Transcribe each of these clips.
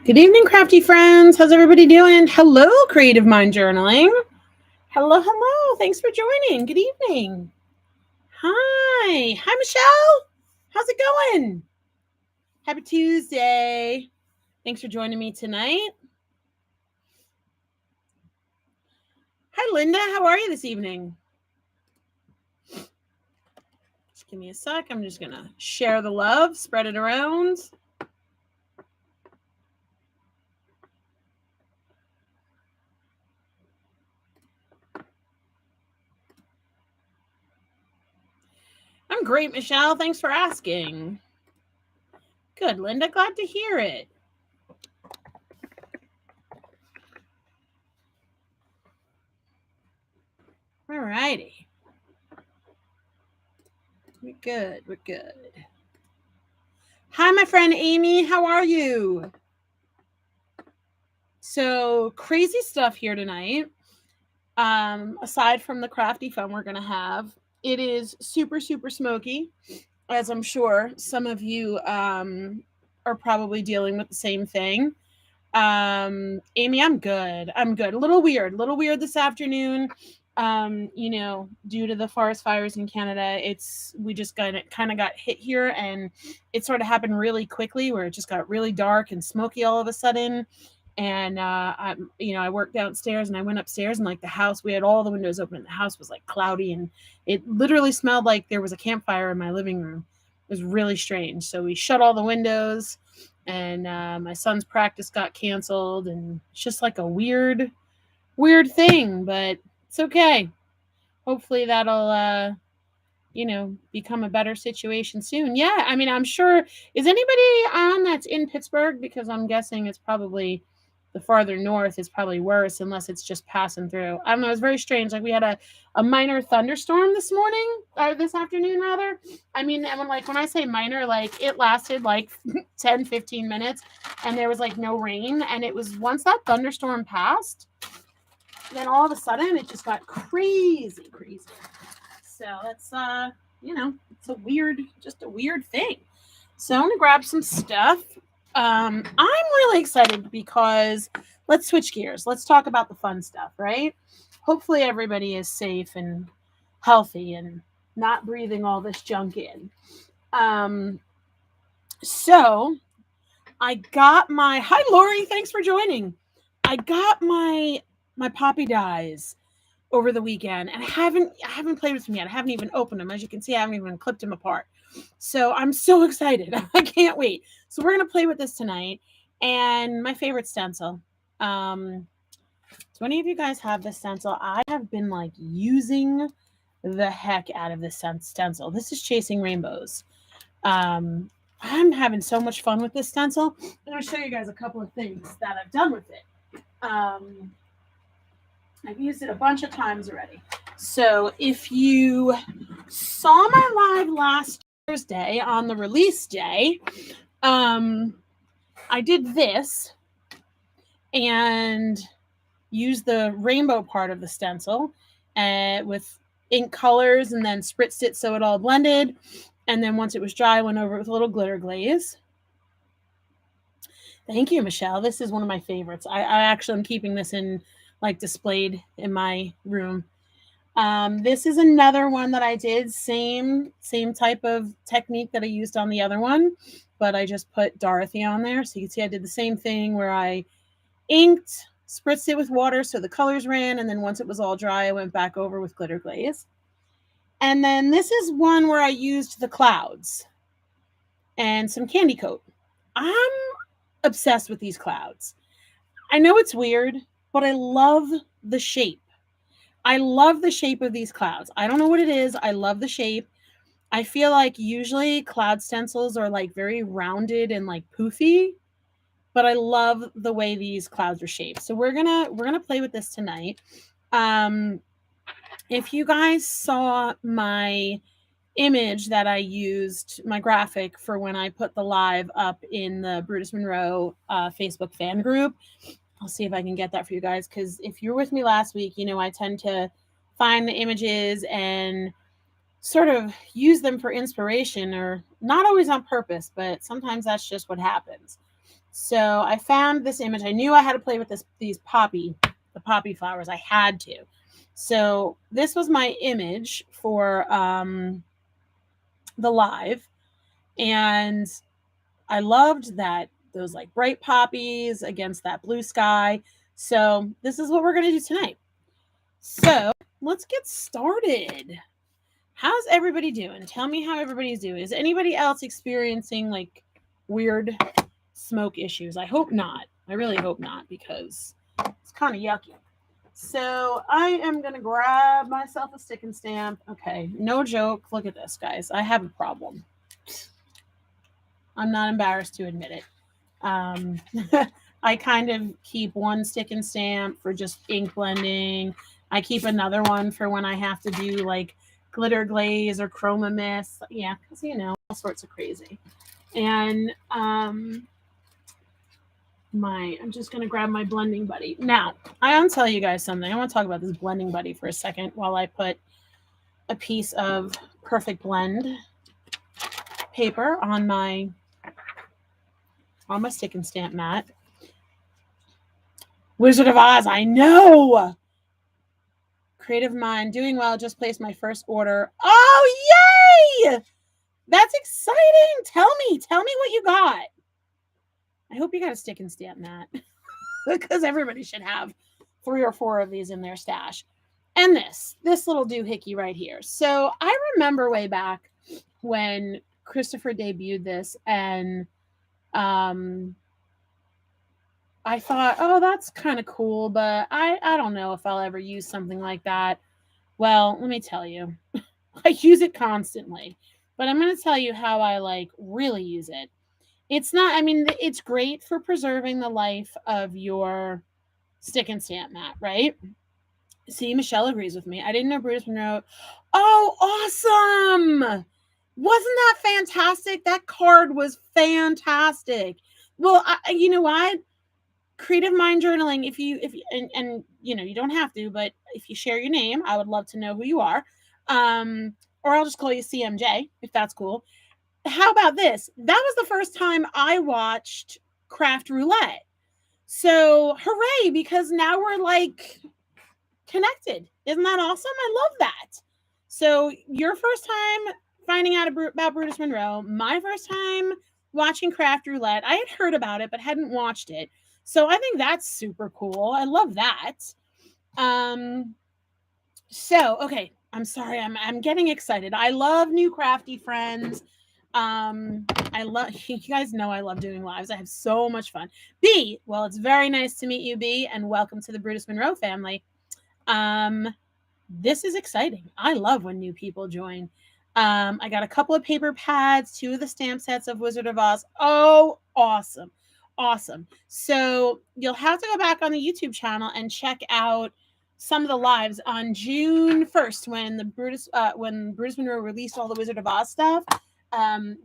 Good evening, crafty friends. How's everybody doing? Hello, Creative Mind Journaling. Hello, hello. Thanks for joining. Good evening. Hi. Hi, Michelle. How's it going? Happy Tuesday. Thanks for joining me tonight. Hi, Linda. How are you this evening? Just give me a sec. I'm just going to share the love, spread it around. I'm great, Michelle. Thanks for asking. Good, Linda. Glad to hear it. All righty. We're good. We're good. Hi, my friend Amy. How are you? So crazy stuff here tonight. Aside from the crafty fun we're going to have, it is super, super smoky, as I'm sure some of you are probably dealing with the same thing. Amy, I'm good. I'm good. A little weird this afternoon. Due to the forest fires in Canada, we just kind of got hit here, and it sort of happened really quickly, where it just got really dark and smoky all of a sudden. And I worked downstairs, and I went upstairs, and like the house, we had all the windows open, and the house was like cloudy, and it literally smelled like there was a campfire in my living room. It was really strange. So we shut all the windows, and my son's practice got canceled, and it's just like a weird thing, but it's okay. Hopefully that'll become a better situation soon. Yeah, I mean, I'm sure. Is anybody on that's in Pittsburgh? Because I'm guessing it's probably the farther north is probably worse, unless it's just passing through. I don't know. It's very strange. Like, we had a minor thunderstorm this morning, or this afternoon rather. I mean, when I say minor, like, it lasted like 10, 15 minutes, and there was like no rain. And it was, once that thunderstorm passed, then all of a sudden it just got crazy. So that's it's just a weird thing. So I'm gonna grab some stuff. I'm really excited because let's switch gears. Let's talk about the fun stuff, right? Hopefully everybody is safe and healthy and not breathing all this junk in. So I got my hi Lori, thanks for joining. I got my poppy dies over the weekend, and I haven't played with them yet. I haven't even opened them. As you can see, I haven't even clipped them apart. So I'm so excited. I can't wait. So we're gonna play with this tonight. And my favorite stencil. Do any of you guys have this stencil? I have been like using the heck out of this stencil. This is Chasing Rainbows. I'm having so much fun with this stencil. I'm gonna show you guys a couple of things that I've done with it. I've used it a bunch of times already. So if you saw my live last Thursday on the release day, I did this and used the rainbow part of the stencil with ink colors, and then spritzed it so it all blended. And then once it was dry, I went over it with a little glitter glaze. Thank you, Michelle. This is one of my favorites. I actually am keeping this in, like, displayed in my room. This is another one that I did, same type of technique that I used on the other one, but I just put Dorothy on there. So you can see I did the same thing where I inked, spritzed it with water so the colors ran, and then once it was all dry, I went back over with glitter glaze. And then this is one where I used the clouds and some candy coat. I'm obsessed with these clouds. I know it's weird, but I love the shape. I love the shape of these clouds. I don't know what it is. I love the shape. I feel like usually cloud stencils are like very rounded and like poofy, but I love the way these clouds are shaped. So we're gonna play with this tonight. If you guys saw my image that I used, my graphic for when I put the live up in the Brutus Monroe Facebook fan group, I'll see if I can get that for you guys, because if you were with me last week, I tend to find the images and sort of use them for inspiration, or not always on purpose, but sometimes that's just what happens. So I found this image. I knew I had to play with the poppy flowers. I had to. So this was my image for the live, and I loved that those like bright poppies against that blue sky. So this is what we're gonna do tonight. So let's get started. How's everybody doing? Tell me how everybody's doing. Is anybody else experiencing like weird smoke issues? I hope not. I really hope not, because it's kind of yucky. So I am going to grab myself a stick and stamp. Okay, no joke. Look at this, guys. I have a problem. I'm not embarrassed to admit it. I kind of keep one stick and stamp for just ink blending. I keep another one for when I have to do like glitter glaze or chroma mist. Yeah, because all sorts of crazy. And I'm just gonna grab my blending buddy. Now, I want to tell you guys something. I want to talk about this blending buddy for a second while I put a piece of Perfect Blend paper on my stick and stamp mat. Wizard of Oz, I know. Creative Mind, doing well. Just placed my first order. Oh, yay! That's exciting. Tell me what you got. I hope you got a stick and stamp mat, because everybody should have 3 or 4 of these in their stash. And this little doohickey right here. So I remember way back when Christopher debuted this, and I thought, oh, that's kind of cool, but I don't know if I'll ever use something like that. Well, let me tell you, I use it constantly, but I'm going to tell you how I like really use it. It's not, I mean, it's great for preserving the life of your stick and stamp mat, right? See, Michelle agrees with me. I didn't know Brutus Monroe. Oh, awesome. Wasn't that fantastic? That card was fantastic. Well, you know what? Creative Mind Journaling, if you you don't have to, but if you share your name, I would love to know who you are. Or I'll just call you CMJ if that's cool. How about this? That was the first time I watched Craft Roulette. So hooray, because now we're like connected. Isn't that awesome? I love that. So your first time finding out about Brutus Monroe, my first time watching Craft Roulette. I had heard about it, but hadn't watched it. So I think that's super cool. I love that. So, okay. I'm sorry. I'm getting excited. I love new crafty friends. I love, you guys know I love doing lives. I have so much fun. B, well, it's very nice to meet you, B, and welcome to the Brutus Monroe family. This is exciting. I love when new people join. I got a couple of paper pads, 2 of the stamp sets of Wizard of Oz. Oh, awesome. Awesome. So you'll have to go back on the YouTube channel and check out some of the lives on June 1st when Brutus Monroe released all the Wizard of Oz stuff.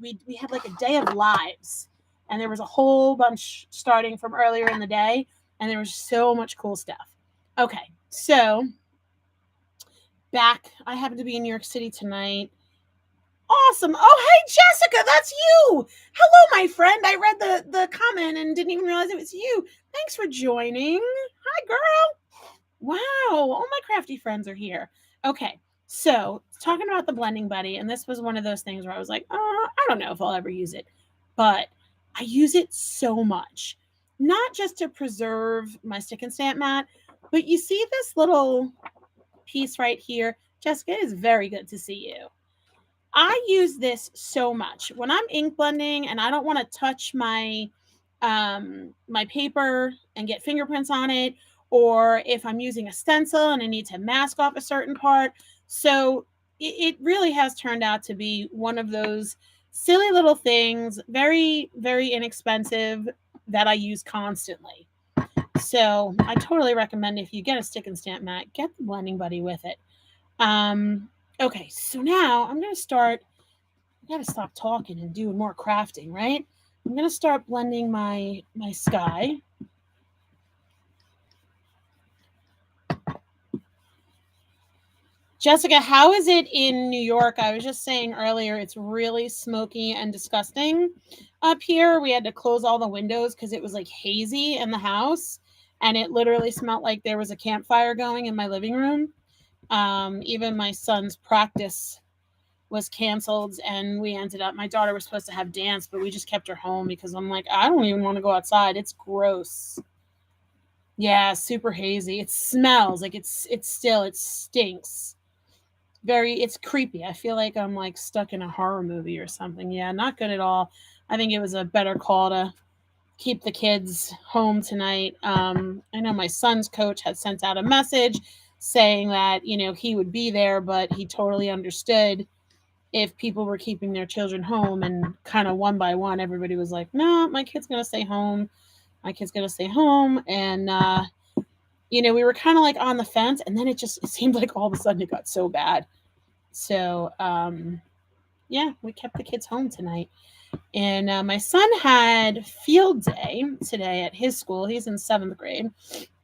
We had like a day of lives, and there was a whole bunch starting from earlier in the day, and there was so much cool stuff. Okay, so back. I happen to be in New York City tonight. Awesome. Oh, hey, Jessica, that's you. Hello, my friend. I read the comment and didn't even realize it was you. Thanks for joining. Hi, girl. Wow, all my crafty friends are here. Okay, so talking about the blending buddy, and this was one of those things where I was like, I don't know if I'll ever use it, but I use it so much. Not just to preserve my stick and stamp mat, but you see this little piece right here? Jessica, it is very good to see you. I use this so much when I'm ink blending and I don't want to touch my my paper and get fingerprints on it, or if I'm using a stencil and I need to mask off a certain part. So it really has turned out to be one of those silly little things, very, very inexpensive, that I use constantly. So I totally recommend, if you get a stick and stamp mat, get the blending buddy with it. Okay, so now I'm going to start. I got to stop talking and do more crafting, right? I'm going to start blending my sky. Jessica, how is it in New York? I was just saying earlier, it's really smoky and disgusting up here. We had to close all the windows because it was like hazy in the house, and it literally smelled like there was a campfire going in my living room. Even my son's practice was canceled, and we ended up, my daughter was supposed to have dance, but we just kept her home because I'm like, I don't even want to go outside. It's gross. Yeah, super hazy. It smells like it stinks. It's creepy. I feel like I'm like stuck in a horror movie or something. Yeah, not good at all. I think it was a better call to keep the kids home tonight. I know my son's coach had sent out a message saying that, he would be there, but he totally understood if people were keeping their children home, and kind of one by one, everybody was like, no, my kid's going to stay home. My kid's going to stay home. And, we were kind of like on the fence, and then it seemed like all of a sudden it got so bad. So, yeah, we kept the kids home tonight. And my son had field day today at his school. He's in 7th grade.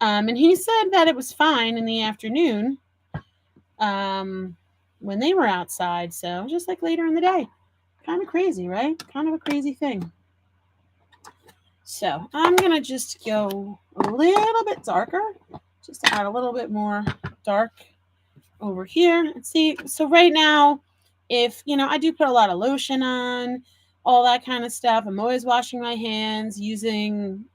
And he said that it was fine in the afternoon when they were outside. So just like later in the day. Kind of crazy, right? Kind of a crazy thing. So I'm going to just go a little bit darker, just to add a little bit more dark over here. Let's see. So right now, if, I do put a lot of lotion on, all that kind of stuff. I'm always washing my hands, using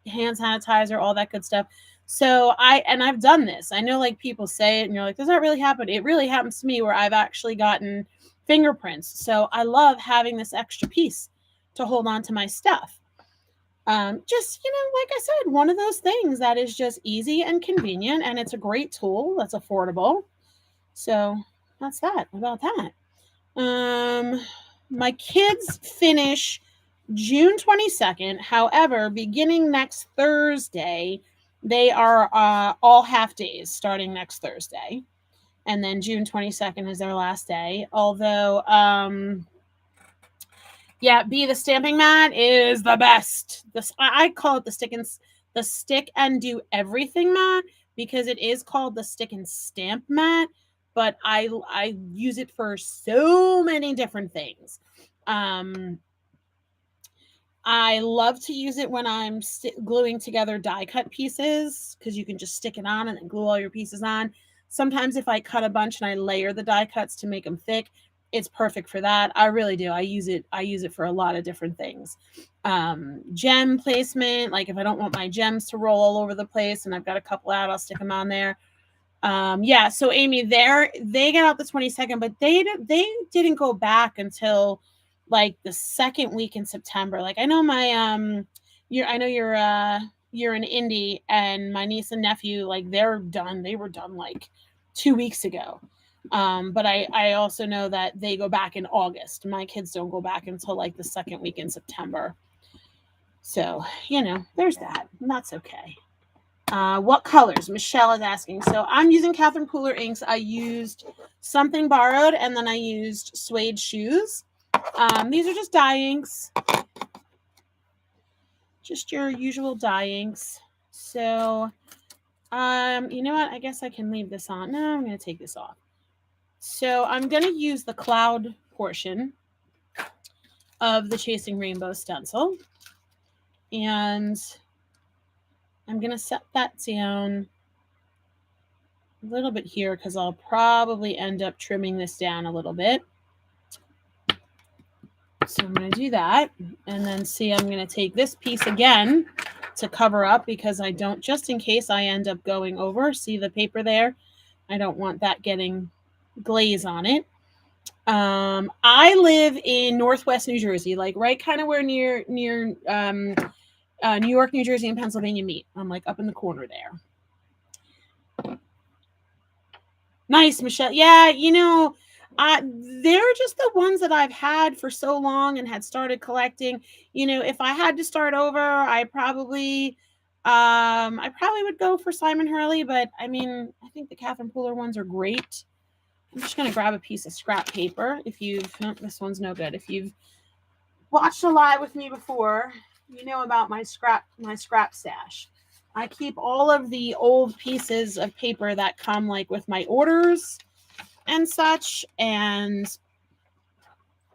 hand sanitizer, all that good stuff. So I've done this. I know like people say it and you're like, does that really happen? It really happens to me where I've actually gotten fingerprints. So I love having this extra piece to hold on to my stuff. Just, like I said, one of those things that is just easy and convenient, and it's a great tool that's affordable. So that's that about that. My kids finish June 22nd. However, beginning next Thursday, they are all half days starting next Thursday. And then June 22nd is their last day. Although, the stamping mat is the best. I call it the stick and do everything mat, because it is called the stick and stamp mat, but I use it for so many different things. I love to use it when I'm gluing together die cut pieces, because you can just stick it on and then glue all your pieces on. Sometimes if I cut a bunch and I layer the die cuts to make them thick, it's perfect for that. I really do. I use it for a lot of different things. Gem placement, like if I don't want my gems to roll all over the place and I've got a couple out, I'll stick them on there. So Amy, they get out the 22nd, but they didn't go back until like the second week in September. Like I know you're in Indy, and my niece and nephew, like they were done like 2 weeks ago. But I also know that they go back in August. My kids don't go back until like the second week in September. So, there's that. And that's okay. What colors? Michelle is asking. So I'm using Catherine Pooler inks. I used Something Borrowed, and then I used Suede Shoes. These are just dye inks. Just your usual dye inks. So, you know what? I guess I can leave this on. No, I'm going to take this off. So I'm going to use the cloud portion of the Chasing Rainbow stencil. And I'm going to set that down a little bit here, because I'll probably end up trimming this down a little bit. So I'm going to do that. And then I'm going to take this piece again to cover up, because I don't, just in case I end up going over, see the paper there? I don't want that getting glaze on it. I live in Northwest New Jersey, like right kind of where near New York, New Jersey, and Pennsylvania meet. I'm like up in the corner there. Nice, Michelle. Yeah, they're just the ones that I've had for so long and had started collecting. If I had to start over, I probably would go for Simon Hurley, but I think the Catherine Pooler ones are great. I'm just going to grab a piece of scrap paper. This one's no good. If you've watched a live with me before, you know about my scrap stash. I keep all of the old pieces of paper that come like with my orders. and such. And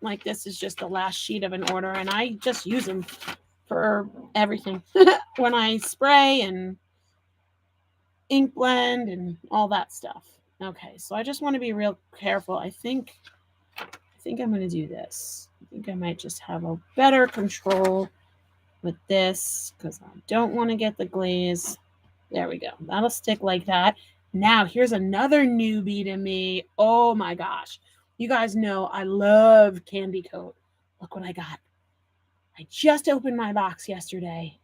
like this is just the last sheet of an order, and I just use them for everything when I spray and ink blend and all that stuff. Okay, so I just want to be real careful. I think I'm going to do this. I think I might just have a better control with this because I don't want to get the glaze. There we go. That'll stick like that. Now, here's another newbie to me. Oh my gosh. You guys know I love candy coat. Look what I got. I just opened my box yesterday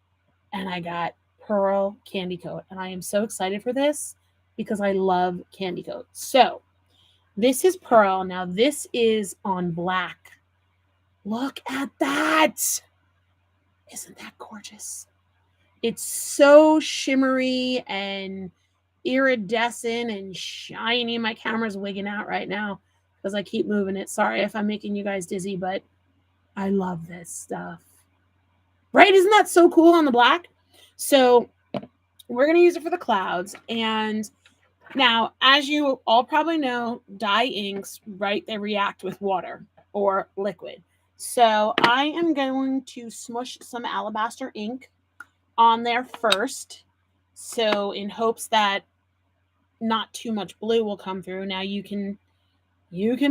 and I got Pearl candy coat. And I am so excited for this because I love candy coat. So this is Pearl. Now this is on black. Look at that. Isn't that gorgeous? It's so shimmery and iridescent and shiny. My camera's wigging out right now because I keep moving it. Sorry if I'm making you guys dizzy, but I love this stuff. Right? Isn't that so cool on the black? So we're going to use it for the clouds. And now, as you all probably know, dye inks, right, they react with water or liquid. So I am going to smush some alabaster ink on there first. So in hopes that not too much blue will come through. Now you can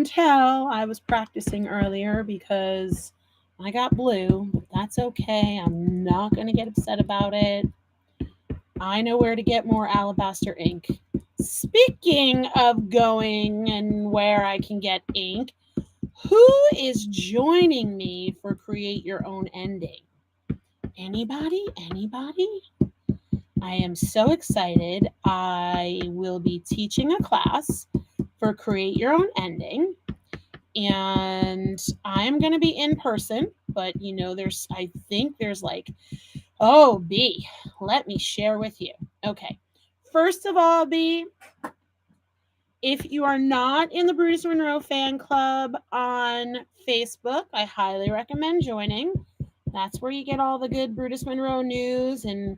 tell I was practicing earlier because I got blue. But that's okay. I'm not going to get upset about it. I know where to get more alabaster ink. Speaking of going and where I can get ink, who is joining me for Create Your Own Ending? Anybody? I am so excited. I will be teaching a class for Create Your Own Ending. And I'm going to be in person, but I think there's like, oh, B, let me share with you. Okay. First of all, B, if you are not in the Brutus Monroe fan club on Facebook, I highly recommend joining. That's where you get all the good Brutus Monroe news, and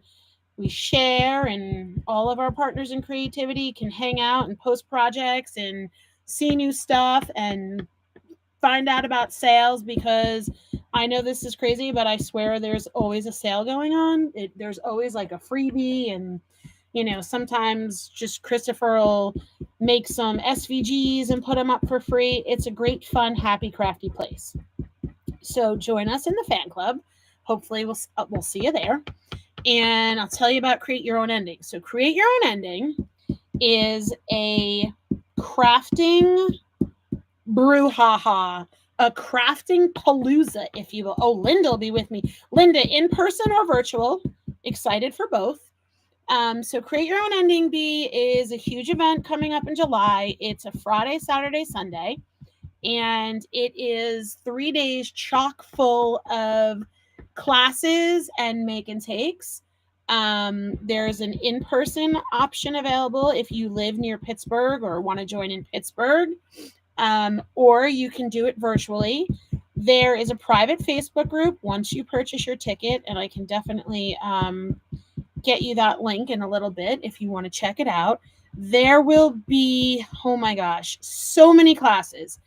we share, and all of our partners in creativity can hang out and post projects and see new stuff and find out about sales, because I know this is crazy, but I swear there's always a sale going on. There's always like a freebie, and sometimes just Christopher will make some SVGs and put them up for free. It's a great, fun, happy, crafty place. So join us in the fan club. Hopefully we'll see you there. And I'll tell you about Create Your Own Ending. So Create Your Own Ending is a crafting brouhaha, a crafting palooza, if you will. Oh, Linda will be with me. Linda, in person or virtual? Excited for both. So Create Your Own Ending B is a huge event coming up in July. It's a Friday, Saturday, Sunday, and it is 3 days chock full of classes and make and takes. There's an in-person option available if you live near Pittsburgh or want to join in Pittsburgh, or you can do it virtually. There is a private Facebook group once you purchase your ticket, and I can definitely get you that link in a little bit if you want to check it out. There will be, oh my gosh, so many classes.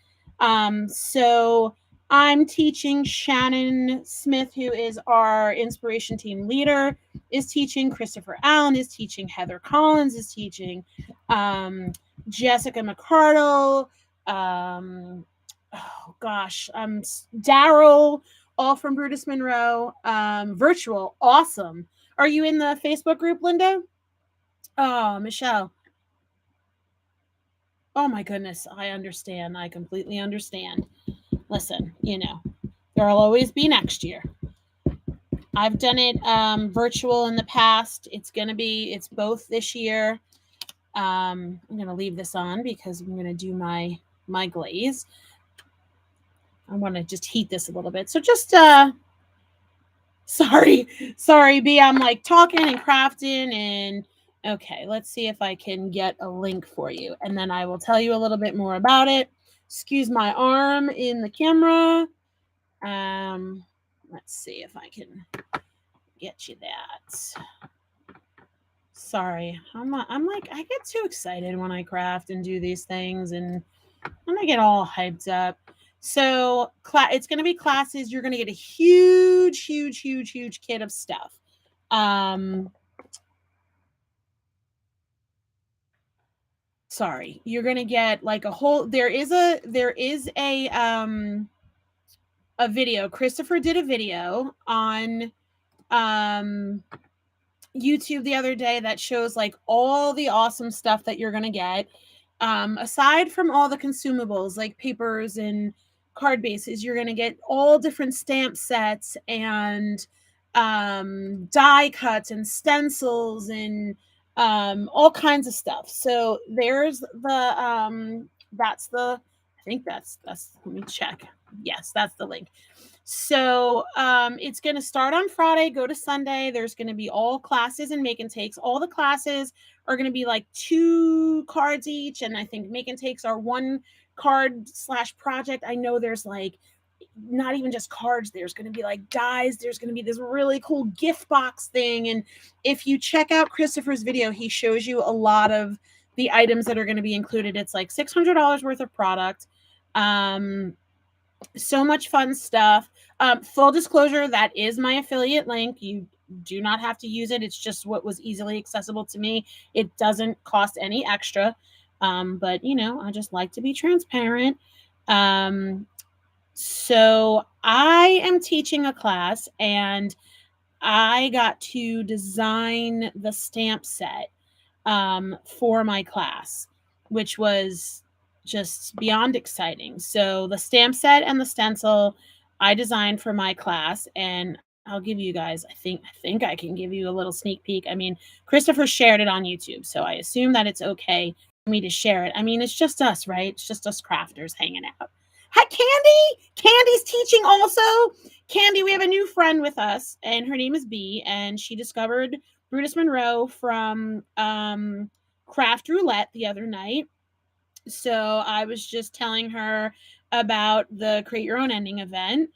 So I'm teaching. Shannon Smith, who is our inspiration team leader, is teaching. Christopher Allen is teaching. Heather Collins is teaching. Jessica McCardle. Oh gosh, Daryl, all from Brutus Monroe. Virtual, awesome. Are you in the Facebook group, Linda? Oh, Michelle. Oh my goodness, I understand. I completely understand. Listen, there'll always be next year. I've done it virtual in the past. It's both this year. I'm going to leave this on because I'm going to do my glaze. I want to just heat this a little bit. So just sorry B, I'm like talking and crafting, and okay, let's see if I can get a link for you, and then I will tell you a little bit more about it. Excuse my arm in the camera. Let's see if I can get you that. Sorry, I'm like, I get too excited when I craft and do these things, and I'm gonna get all hyped up. So it's gonna be classes. You're gonna get a huge, huge, huge, huge kit of stuff. Sorry, you're gonna get like a whole. There is a video. Christopher did a video on YouTube the other day that shows like all the awesome stuff that you're going to get. Aside from all the consumables like papers and card bases, you're going to get all different stamp sets and die cuts and stencils and all kinds of stuff. So there's I think that's, let me check. Yes, that's the link. So it's going to start on Friday, go to Sunday. There's going to be all classes and make and takes. All the classes are going to be like 2 cards each. And I think make and takes are 1 card / project. I know there's like not even just cards. There's going to be like dies. There's going to be this really cool gift box thing. And if you check out Christopher's video, he shows you a lot of the items that are going to be included. It's like $600 worth of product. So much fun stuff. Full disclosure, that is my affiliate link. You do not have to use it. It's just what was easily accessible to me. It doesn't cost any extra. But you know, I just like to be transparent. So I am teaching a class and I got to design the stamp set for my class, which was just beyond exciting. So the stamp set and the stencil I designed for my class, and I'll give you guys, I think I can give you a little sneak peek. I mean, Christopher shared it on YouTube, so I assume that it's okay for me to share it. I mean, it's just us, right? It's just us crafters hanging out. Hi, Candy. Candy's teaching also. Candy, we have a new friend with us, and her name is B, and she discovered Brutus Monroe from Craft Roulette the other night. So I was just telling her about the Create Your Own Ending event.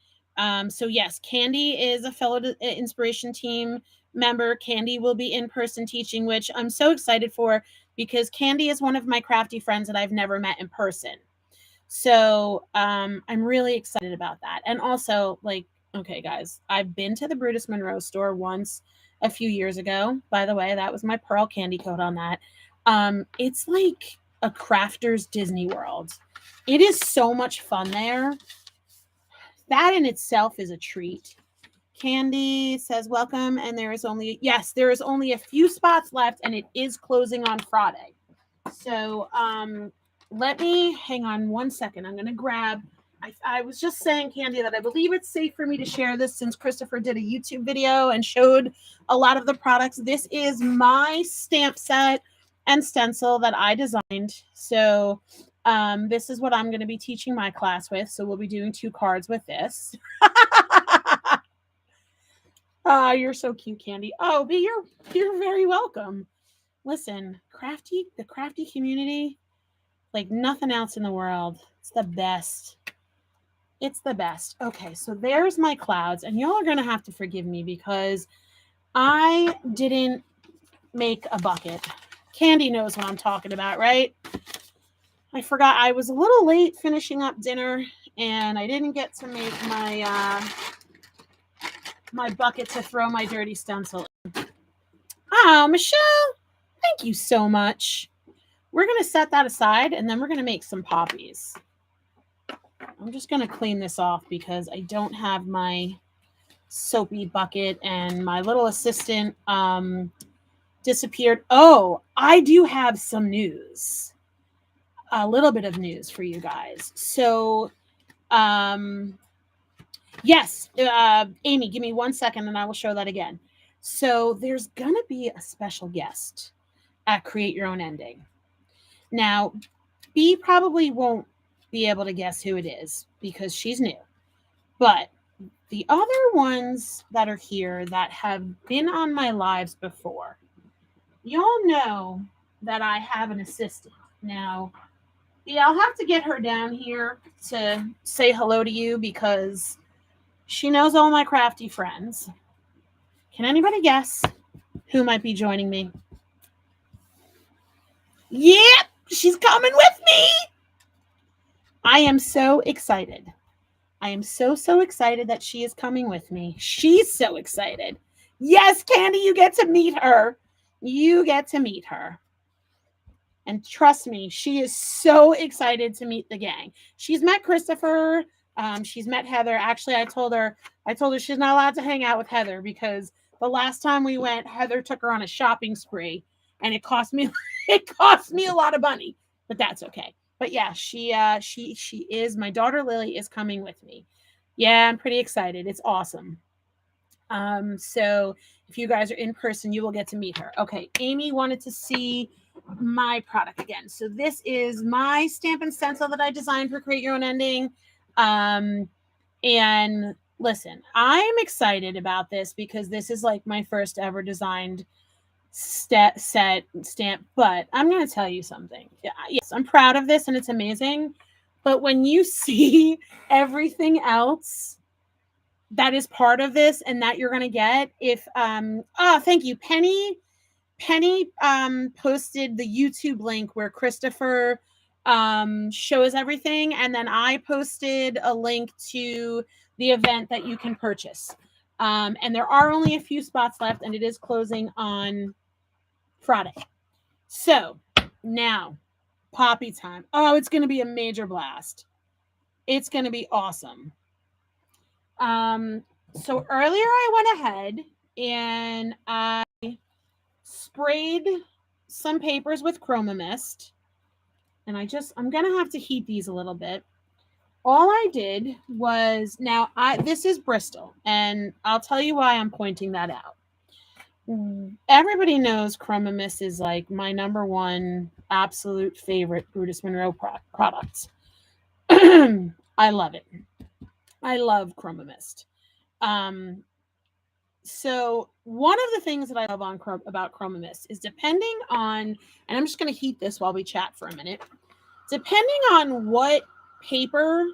So yes, Candy is a fellow Inspiration Team member. Candy will be in person teaching, which I'm so excited for because Candy is one of my crafty friends that I've never met in person. So I'm really excited about that. And also, like, okay, guys, I've been to the Brutus Monroe store once a few years ago. By the way, that was my Pearl candy code on that. It's like a crafter's Disney World. It is so much fun there. That in itself is a treat. Candy says welcome, and there is only a few spots left, and it is closing on Friday. So let me hang on one second. I'm going to grab. I was just saying, Candy, that I believe it's safe for me to share this since Christopher did a YouTube video and showed a lot of the products. This is my stamp set and stencil that I designed. So this is what I'm going to be teaching my class with. So we'll be doing 2 cards with this. Oh, you're so cute, Candy. Oh, but you're very welcome. Listen, the crafty community, like nothing else in the world. It's the best. It's the best. Okay, so there's my clouds, and y'all are going to have to forgive me because I didn't make a bucket. Candy knows what I'm talking about, right? I forgot. I was a little late finishing up dinner, and I didn't get to make my bucket to throw my dirty stencil in. Oh, Michelle, thank you so much. We're going to set that aside, and then we're going to make some poppies. I'm just going to clean this off because I don't have my soapy bucket, and my little assistant disappeared. Oh, I do have some news. A little bit of news for you guys. So, yes, Amy, give me 1 second and I will show that again. So there's going to be a special guest at Create Your Own Ending. Now, B probably won't be able to guess who it is because she's new. But the other ones that are here that have been on my lives before, y'all know that I have an assistant. Now, yeah, I'll have to get her down here to say hello to you because she knows all my crafty friends. Can anybody guess who might be joining me? Yep, she's coming with me. I am so excited. I am so excited that she is coming with me. She's so excited. Yes, Candy, you get to meet her. You get to meet her. And trust me, she is so excited to meet the gang. She's met Christopher. She's met Heather. Actually, I told her she's not allowed to hang out with Heather because the last time we went, Heather took her on a shopping spree, and it cost me a lot of money. But that's okay. But yeah, she is, my daughter Lily is coming with me. Yeah, I'm pretty excited. It's awesome. So if you guys are in person, you will get to meet her. Okay, Amy wanted to see my product again. So this is my stamp and stencil that I designed for Create Your Own Ending. And listen, I'm excited about this because this is like my first ever designed set stamp. But I'm going to tell you something. Yes, I'm proud of this and it's amazing. But when you see everything else that is part of this and that you're going to get, if thank you, Penny posted the YouTube link where Christopher shows everything, and then I posted a link to the event that you can purchase. And there are only a few spots left, and it is closing on Friday. So now, Poppy time. Oh, it's going to be a major blast. It's going to be awesome. So earlier I went ahead and I sprayed some papers with Chroma Mist. And I'm going to have to heat these a little bit. All I did was, this is Bristol, and I'll tell you why I'm pointing that out. Everybody knows Chroma Mist is like my number one absolute favorite Brutus Monroe product. I love it. I love Chroma Mist. So one of the things that I love about Chroma Mist is depending on, and I'm just going to heat this while we chat for a minute. Depending on what paper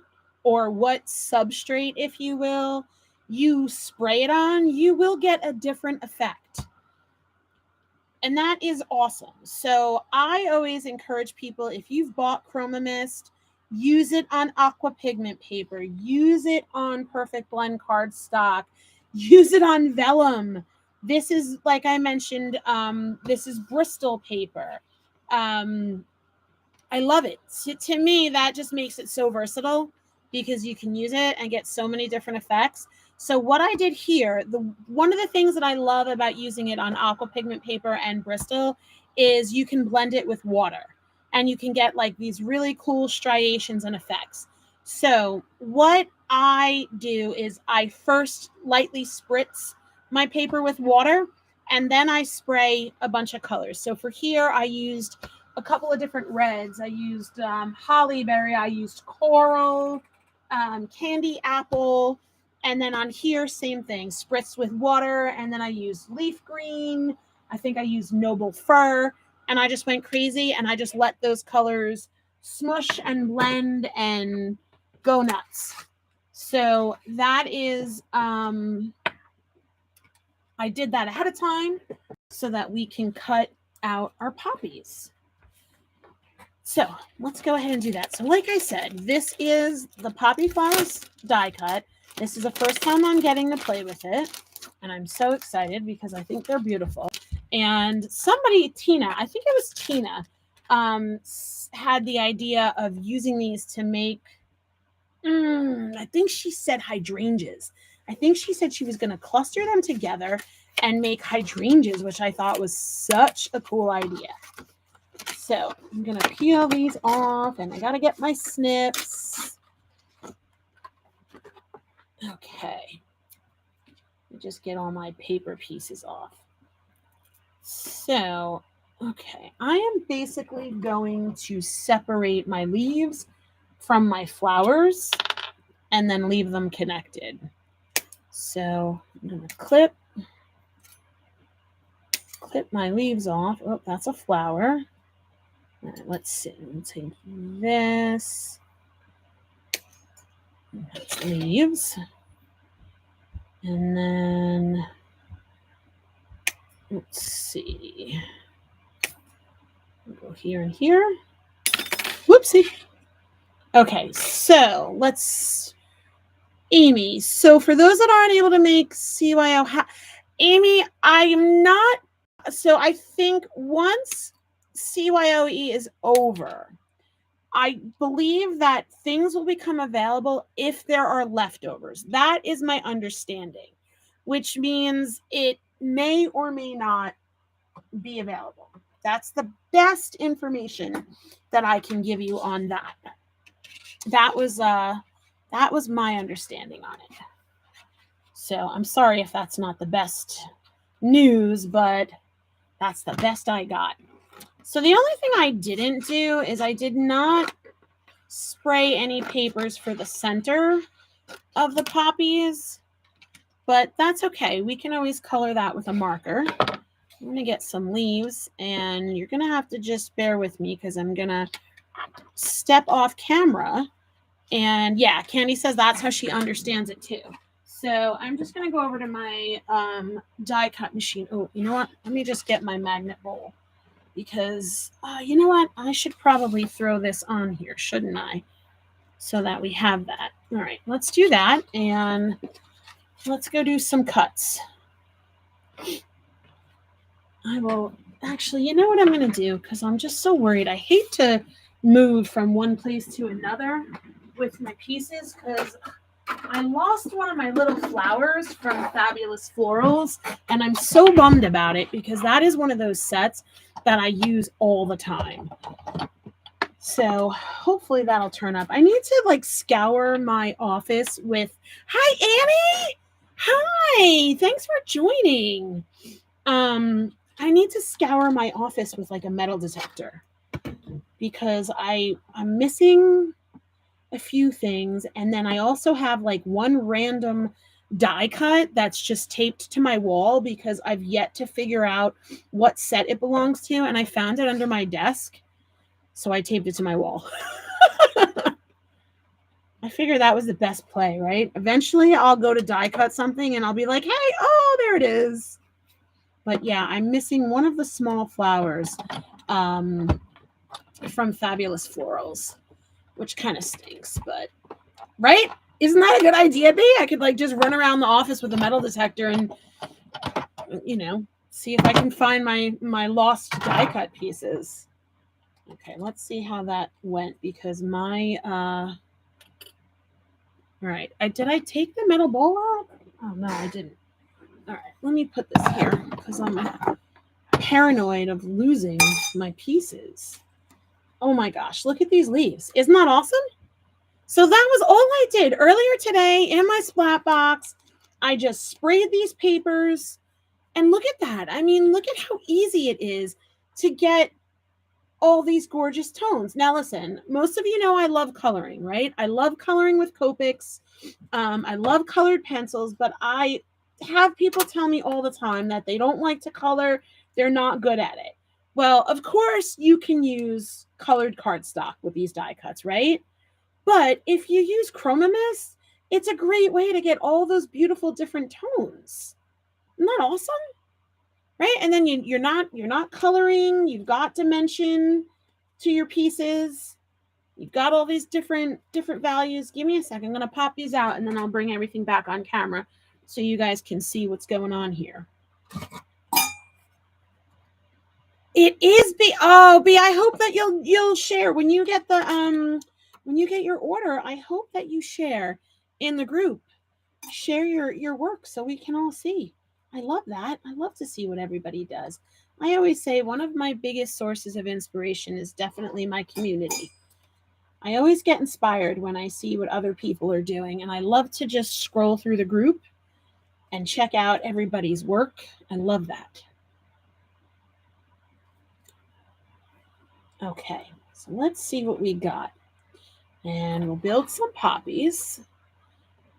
or what substrate, if you will, you spray it on, you will get a different effect. And that is awesome. So I always encourage people, if you've bought Chroma Mist, use it on aqua pigment paper, use it on Perfect Blend cardstock, use it on vellum. This is, like I mentioned, this is Bristol paper. I love it. To me, that just makes it so versatile because you can use it and get so many different effects. So what I did here, one of the things that I love about using it on aqua pigment paper and Bristol is you can blend it with water and you can get like these really cool striations and effects. So what I do is I first lightly spritz my paper with water and then I spray a bunch of colors. So for here, I used a couple of different reds. I used hollyberry, I used coral, candy apple, and then on here, same thing, spritzed with water, and then I used leaf green. I think I used noble fir, and I just went crazy, and I just let those colors smush and blend and go nuts. So that is, I did that ahead of time so that we can cut out our poppies. So let's go ahead and do that. So like I said, this is the Poppy Flowers die cut. This is the first time I'm getting to play with it. And I'm so excited because I think they're beautiful. And Tina, I think it was Tina, had the idea of using these to make, I think she said hydrangeas. I think she said she was going to cluster them together and make hydrangeas, which I thought was such a cool idea. So I'm going to peel these off and I got to get my snips. Okay. Just get all my paper pieces off. So, okay. I am basically going to separate my leaves from my flowers and then leave them connected. So I'm going to clip my leaves off. Oh, that's a flower. All right, let's see. We'll take this. That's leaves. And then, let's see. We'll go here and here. Whoopsie. Okay, so let's, Amy. So for those that aren't able to make CYO, Amy, I'm not. So I think once CYOE is over, I believe that things will become available if there are leftovers. That is my understanding, which means it may or may not be available. That's the best information that I can give you on that. That was my understanding on it. So I'm sorry if that's not the best news, but that's the best I got. So the only thing I didn't do is I did not spray any papers for the center of the poppies, but that's okay. We can always color that with a marker. I'm going to get some leaves, and you're going to have to just bear with me because I'm going to step off camera. And yeah, Candy says that's how she understands it too. So I'm just going to go over to my die cut machine. Oh, you know what? Let me just get my magnet bowl because you know what? I should probably throw this on here, shouldn't I? So that we have that. All right, let's do that. And let's go do some cuts. I will actually, you know what I'm going to do? Because I'm just so worried. I hate to move from one place to another with my pieces because I lost one of my little flowers from Fabulous Florals, and I'm so bummed about it because that is one of those sets that I use all the time. So hopefully that'll turn up. I need to like scour my office with, hi Annie! Hi! Thanks for joining. I need to scour my office with like a metal detector because I'm missing a few things, and then I also have like one random die cut that's just taped to my wall because I've yet to figure out what set it belongs to, and I found it under my desk, so I taped it to my wall. I figure that was the best play, right? Eventually I'll go to die cut something and I'll be like, hey, oh, there it is. But yeah, I'm missing one of the small flowers from Fabulous Florals, which kind of stinks, but right? Isn't that a good idea, B? I could like just run around the office with a metal detector and, you know, see if I can find my lost die cut pieces. Okay, let's see how that went because my all right. Did I take the metal bowl out? Oh no, I didn't. All right, let me put this here because I'm paranoid of losing my pieces. Oh my gosh, look at these leaves. Isn't that awesome? So that was all I did earlier today in my splat box. I just sprayed these papers, and look at that. I mean, look at how easy it is to get all these gorgeous tones. Now listen, most of you know I love coloring, right? I love coloring with Copics. I love colored pencils, but I have people tell me all the time that they don't like to color. They're not good at it. Well, of course, you can use colored cardstock with these die cuts, right? But if you use ChromaMist, it's a great way to get all those beautiful different tones. Isn't that awesome? Right? And then you're not coloring. You've got dimension to your pieces. You've got all these different values. Give me a second. I'm going to pop these out, and then I'll bring everything back on camera so you guys can see what's going on here. It is B. Oh, B, I hope that you'll share when you get your order. I hope that you share in the group. Share your work so we can all see. I love that. I love to see what everybody does. I always say one of my biggest sources of inspiration is definitely my community. I always get inspired when I see what other people are doing, and I love to just scroll through the group and check out everybody's work. I love that. Okay, so let's see what we got. And we'll build some poppies.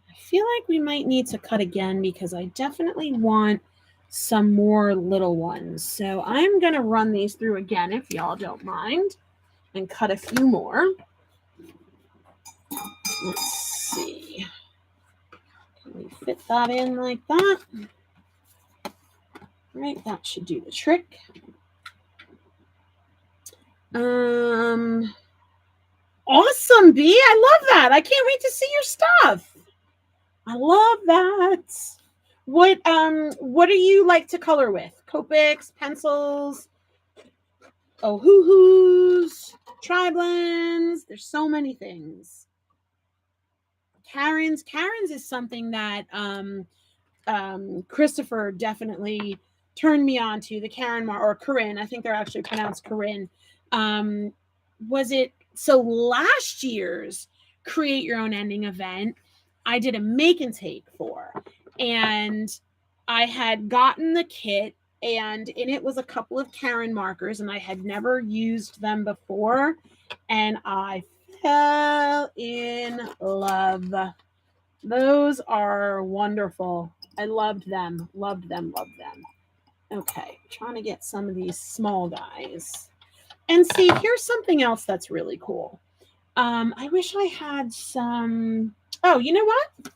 I feel like we might need to cut again because I definitely want some more little ones. So I'm going to run these through again if y'all don't mind and cut a few more. Let's see. Can we fit that in like that? Right, that should do the trick. Awesome, B. I love that. I can't wait to see your stuff. I love that. What do you like to color with? Copics, pencils, hoo-hoos, tri-blends. There's so many things. Karen's is something that Christopher definitely turned me on to. The Karen or Corinne, I think they're actually pronounced Corinne. Was it so last year's Create Your Own Ending event, I did a make and take for, and I had gotten the kit, and in it was a couple of Karen markers, and I had never used them before, and I fell in love. Those are wonderful. I loved them. Loved them. Loved them. Okay, trying to get some of these small guys. And see, here's something else that's really cool. I wish I had some. Oh, you know what?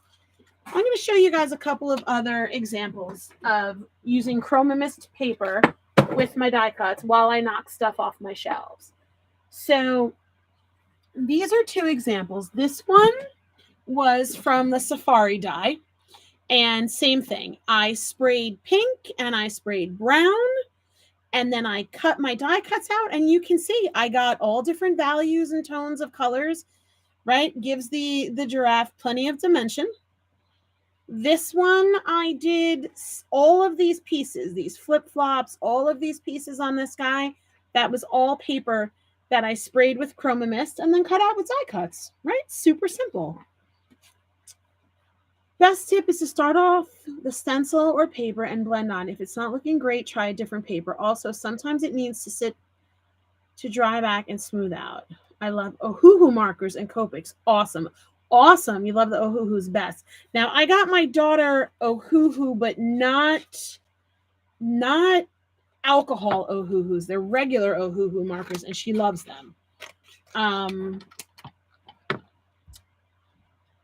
I'm going to show you guys a couple of other examples of using Chroma Mist paper with my die cuts while I knock stuff off my shelves. So these are two examples. This one was from the Safari die, and same thing. I sprayed pink and I sprayed brown, and then I cut my die cuts out, and you can see I got all different values and tones of colors, right? Gives the giraffe plenty of dimension. This one, I did all of these pieces, these flip-flops, all of these pieces on this guy. That was all paper that I sprayed with Chroma Mist and then cut out with die cuts, right? Super simple. Best tip is to start off the stencil or paper and blend on. If it's not looking great, try a different paper. Also, sometimes it needs to sit to dry back and smooth out. I love Ohuhu markers and Copics. Awesome. Awesome. You love the Ohuhu's best. Now, I got my daughter Ohuhu, but not alcohol Ohuhus. They're regular Ohuhu markers, and she loves them.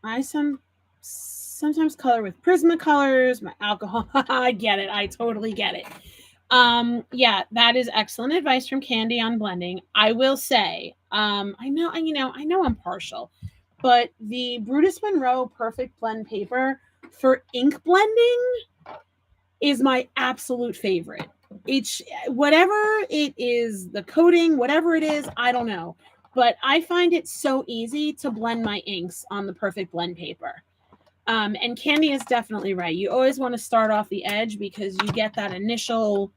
I sometimes color with Prismacolors, my alcohol. I get it. I totally get it. Yeah, that is excellent advice from Candy on blending. I will say, I know I'm partial, but the Brutus Monroe Perfect Blend paper for ink blending is my absolute favorite. It's whatever it is, the coating, whatever it is, I don't know. But I find it so easy to blend my inks on the Perfect Blend paper. And Candy is definitely right. You always want to start off the edge because you get that initial,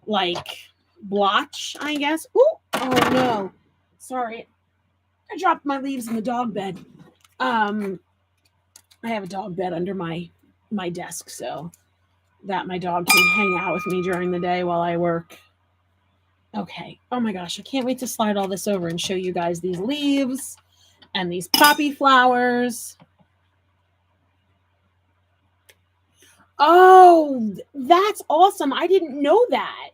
like, blotch, I guess. Ooh, oh, no. Sorry. I dropped my leaves in the dog bed. I have a dog bed under my desk, so that my dog can hang out with me during the day while I work. Okay. Oh, my gosh. I can't wait to slide all this over and show you guys these leaves and these poppy flowers. Oh, that's awesome. I didn't know that.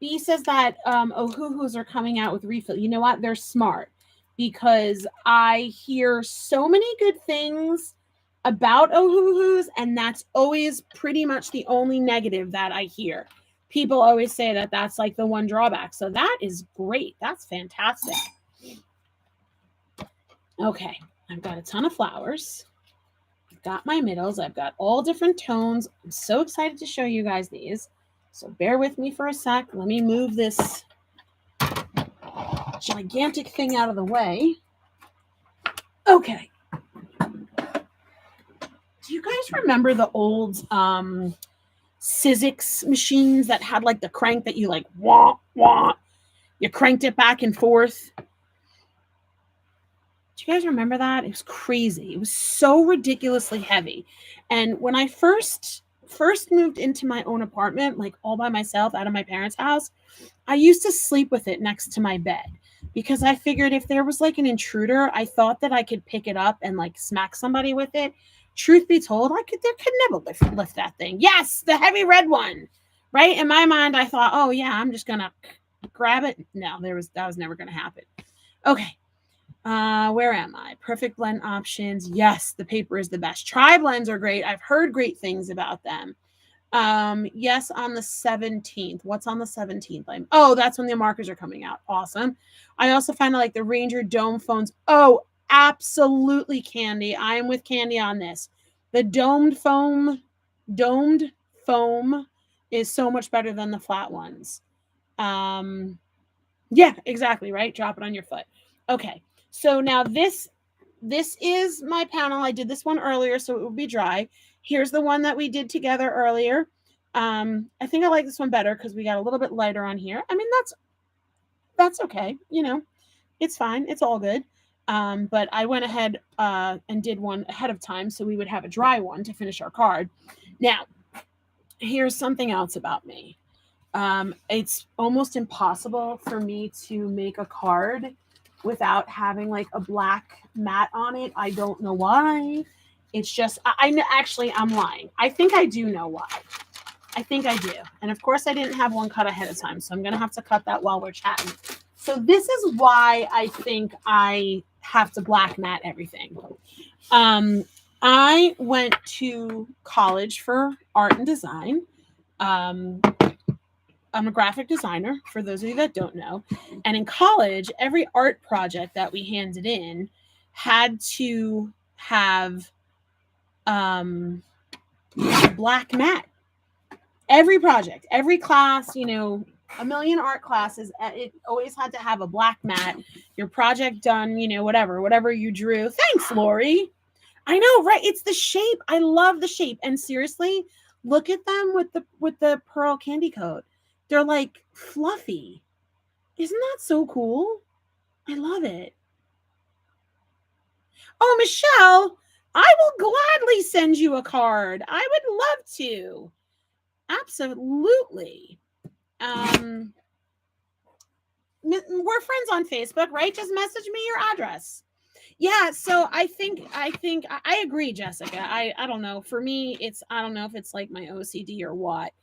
B says that Ohuhus are coming out with refill. You know what? They're smart because I hear so many good things about Ohuhus, and that's always pretty much the only negative that I hear. People always say that that's like the one drawback. So that is great. That's fantastic. Okay, I've got a ton of flowers. I've got my middles. I've got all different tones. I'm so excited to show you guys these. So bear with me for a sec. Let me move this gigantic thing out of the way. Okay. Do you guys remember the old Sizzix machines that had like the crank that you like wah wah? You cranked it back and forth. Do you guys remember that? It was crazy. It was so ridiculously heavy. And when I first moved into my own apartment, like all by myself out of my parents' house, I used to sleep with it next to my bed because I figured if there was like an intruder, I thought that I could pick it up and like smack somebody with it. Truth be told, there could never lift that thing. Yes, the heavy red one, right? In my mind, I thought, oh yeah, I'm just gonna grab it. No, that was never gonna happen. Okay. Where am I? Perfect blend options. Yes, the paper is the best. Tri blends are great. I've heard great things about them. Yes, on the 17th. What's on the 17th? Oh, that's when the markers are coming out. Awesome. I also find like the Ranger Dome phones. Oh, absolutely, Candy. I am with Candy on this. The domed foam is so much better than the flat ones. Yeah, exactly, right? Drop it on your foot. Okay. So now this is my panel. I did this one earlier, so it will be dry. Here's the one that we did together earlier. I think I like this one better because we got a little bit lighter on here. I mean, that's okay. You know, it's fine. It's all good. But I went ahead and did one ahead of time so we would have a dry one to finish our card. Now, here's something else about me. It's almost impossible for me to make a card without having like a black mat on it. I don't know why. It's just actually I'm lying. I think I do know why. I think I do. And of course I didn't have one cut ahead of time, so I'm going to have to cut that while we're chatting. So this is why I think I have to black mat everything. I went to college for art and design. I'm a graphic designer, for those of you that don't know. And in college, every art project that we handed in had to have black mat. Every project, every class, you know, a million art classes, it always had to have a black mat. Your project done, you know, whatever you drew. Thanks, Lori. I know, right? It's the shape. I love the shape. And seriously, look at them with the pearl candy coat. They're like fluffy. Isn't that so cool? I love it. Oh, Michelle, I will gladly send you a card. I would love to. Absolutely. We're friends on Facebook, right? Just message me your address. Yeah, so I think I agree, Jessica. I don't know. For me, I don't know if it's like my OCD or what.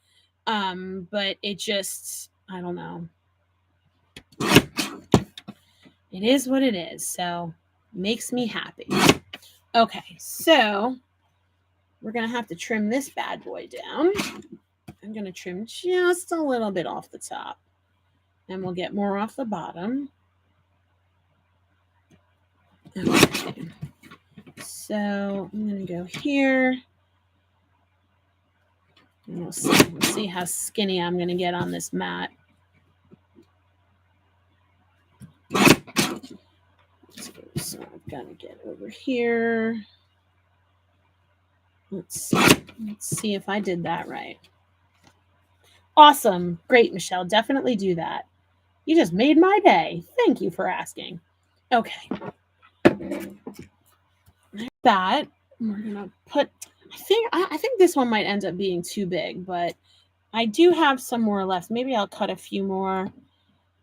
But it just, I don't know. It is what it is. So makes me happy. Okay, so we're gonna have to trim this bad boy down. I'm gonna trim just a little bit off the top, and we'll get more off the bottom. Okay. So I'm gonna go here. And we'll see how skinny I'm gonna get on this mat. So I'm gonna get over here. Let's see if I did that right. Awesome. Great, Michelle. Definitely do that. You just made my day. Thank you for asking. Okay. That we're gonna put. I think this one might end up being too big, but I do have some more left. Maybe I'll cut a few more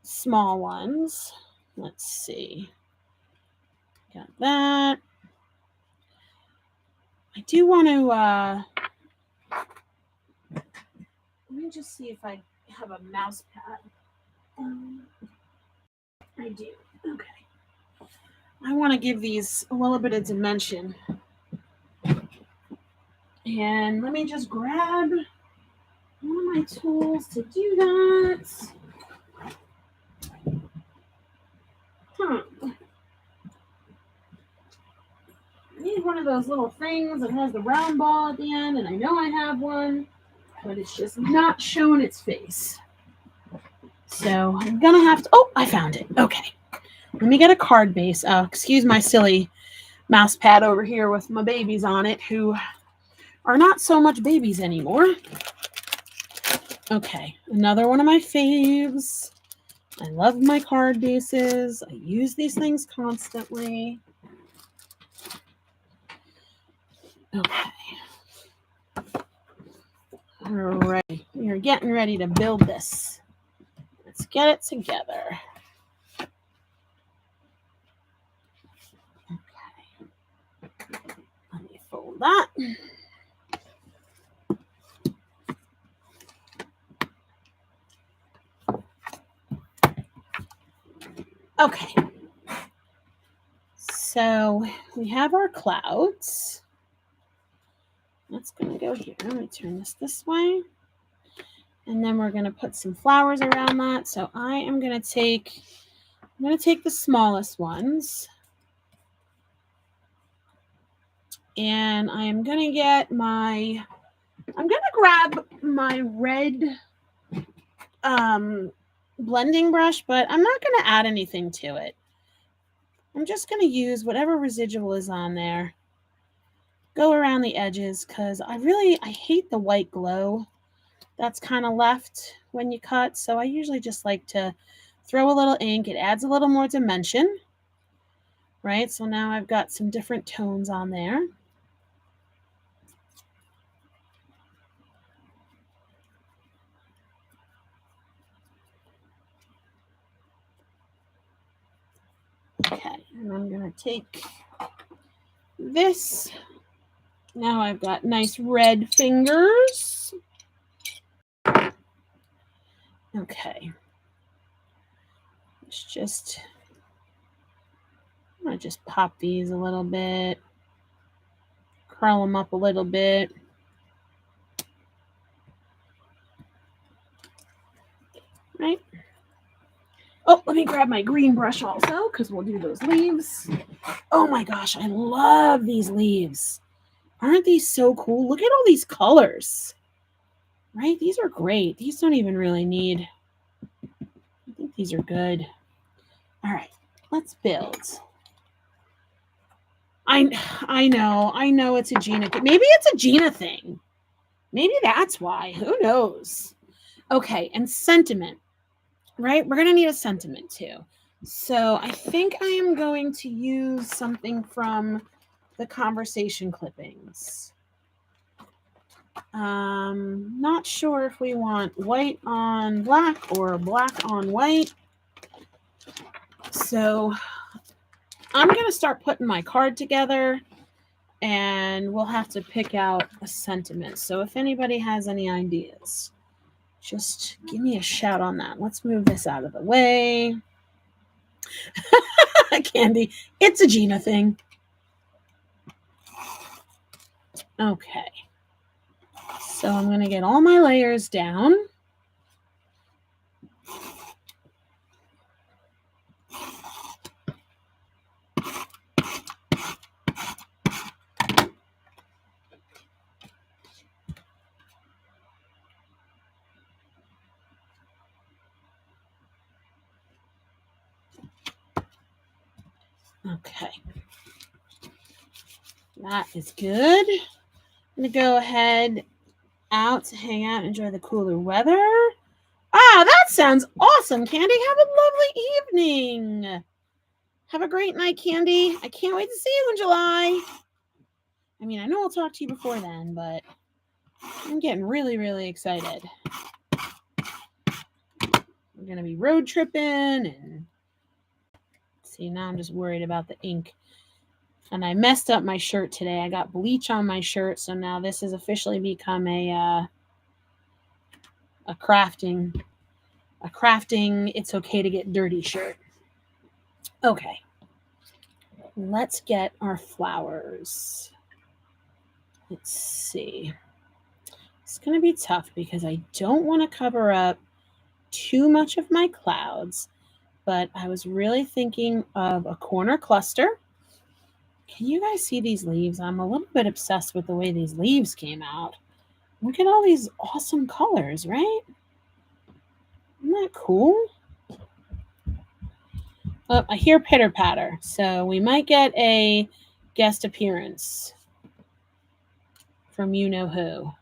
small ones. Let's see. Got that. I do want to. Let me just see if I have a mouse pad. I do. Okay. I want to give these a little bit of dimension. And let me just grab one of my tools to do that. I need one of those little things that has the round ball at the end, and I know I have one, but it's just not showing its face. So I'm gonna have to. Oh, I found it. Okay. Let me get a card base. Excuse my silly mouse pad over here with my babies on it, who are not so much babies anymore. Okay, another one of my faves. I love my card bases. I use these things constantly. Okay. All right, we are getting ready to build this. Let's get it together. Okay. Let me fold that. Okay. So we have our clouds. That's going to go here. Let me turn this way. And then we're going to put some flowers around that. So I am going to take the smallest ones. And I am going to get I'm going to grab my red blending brush, but I'm not going to add anything to it. I'm just going to use whatever residual is on there. Go around the edges because I hate the white glow that's kind of left when you cut. So I usually just like to throw a little ink. It adds a little more dimension, right? So now I've got some different tones on there. Okay, and I'm going to take this. Now I've got nice red fingers. Okay. I'm going to just pop these a little bit. Curl them up a little bit. Right? Oh, let me grab my green brush also because we'll do those leaves. Oh my gosh, I love these leaves. Aren't these so cool? Look at all these colors. Right? These are great. These don't even really need. I think these are good. All right, let's build. I know it's a Gina thing. Maybe it's a Gina thing. Maybe that's why. Who knows? Okay, and sentiment. Right? We're going to need a sentiment too. So I think I am going to use something from the conversation clippings. Not sure if we want white on black or black on white. So I'm going to start putting my card together and we'll have to pick out a sentiment. So if anybody has any ideas, just give me a shout on that. Let's move this out of the way. Candy, it's a Gina thing. Okay. So I'm going to get all my layers down. Okay. That is good. I'm going to go ahead out to hang out and enjoy the cooler weather. Ah, that sounds awesome, Candy. Have a lovely evening. Have a great night, Candy. I can't wait to see you in July. I mean, I know I'll talk to you before then, but I'm getting really, really excited. We're going to be road tripping and see, now I'm just worried about the ink. And I messed up my shirt today. I got bleach on my shirt, so now this has officially become a crafting it's okay to get dirty shirt. Okay. Let's get our flowers. Let's see. It's going to be tough because I don't want to cover up too much of my clouds, but I was really thinking of a corner cluster. Can you guys see these leaves? I'm a little bit obsessed with the way these leaves came out. Look at all these awesome colors, right? Isn't that cool? Oh, I hear pitter patter, so we might get a guest appearance from you know who.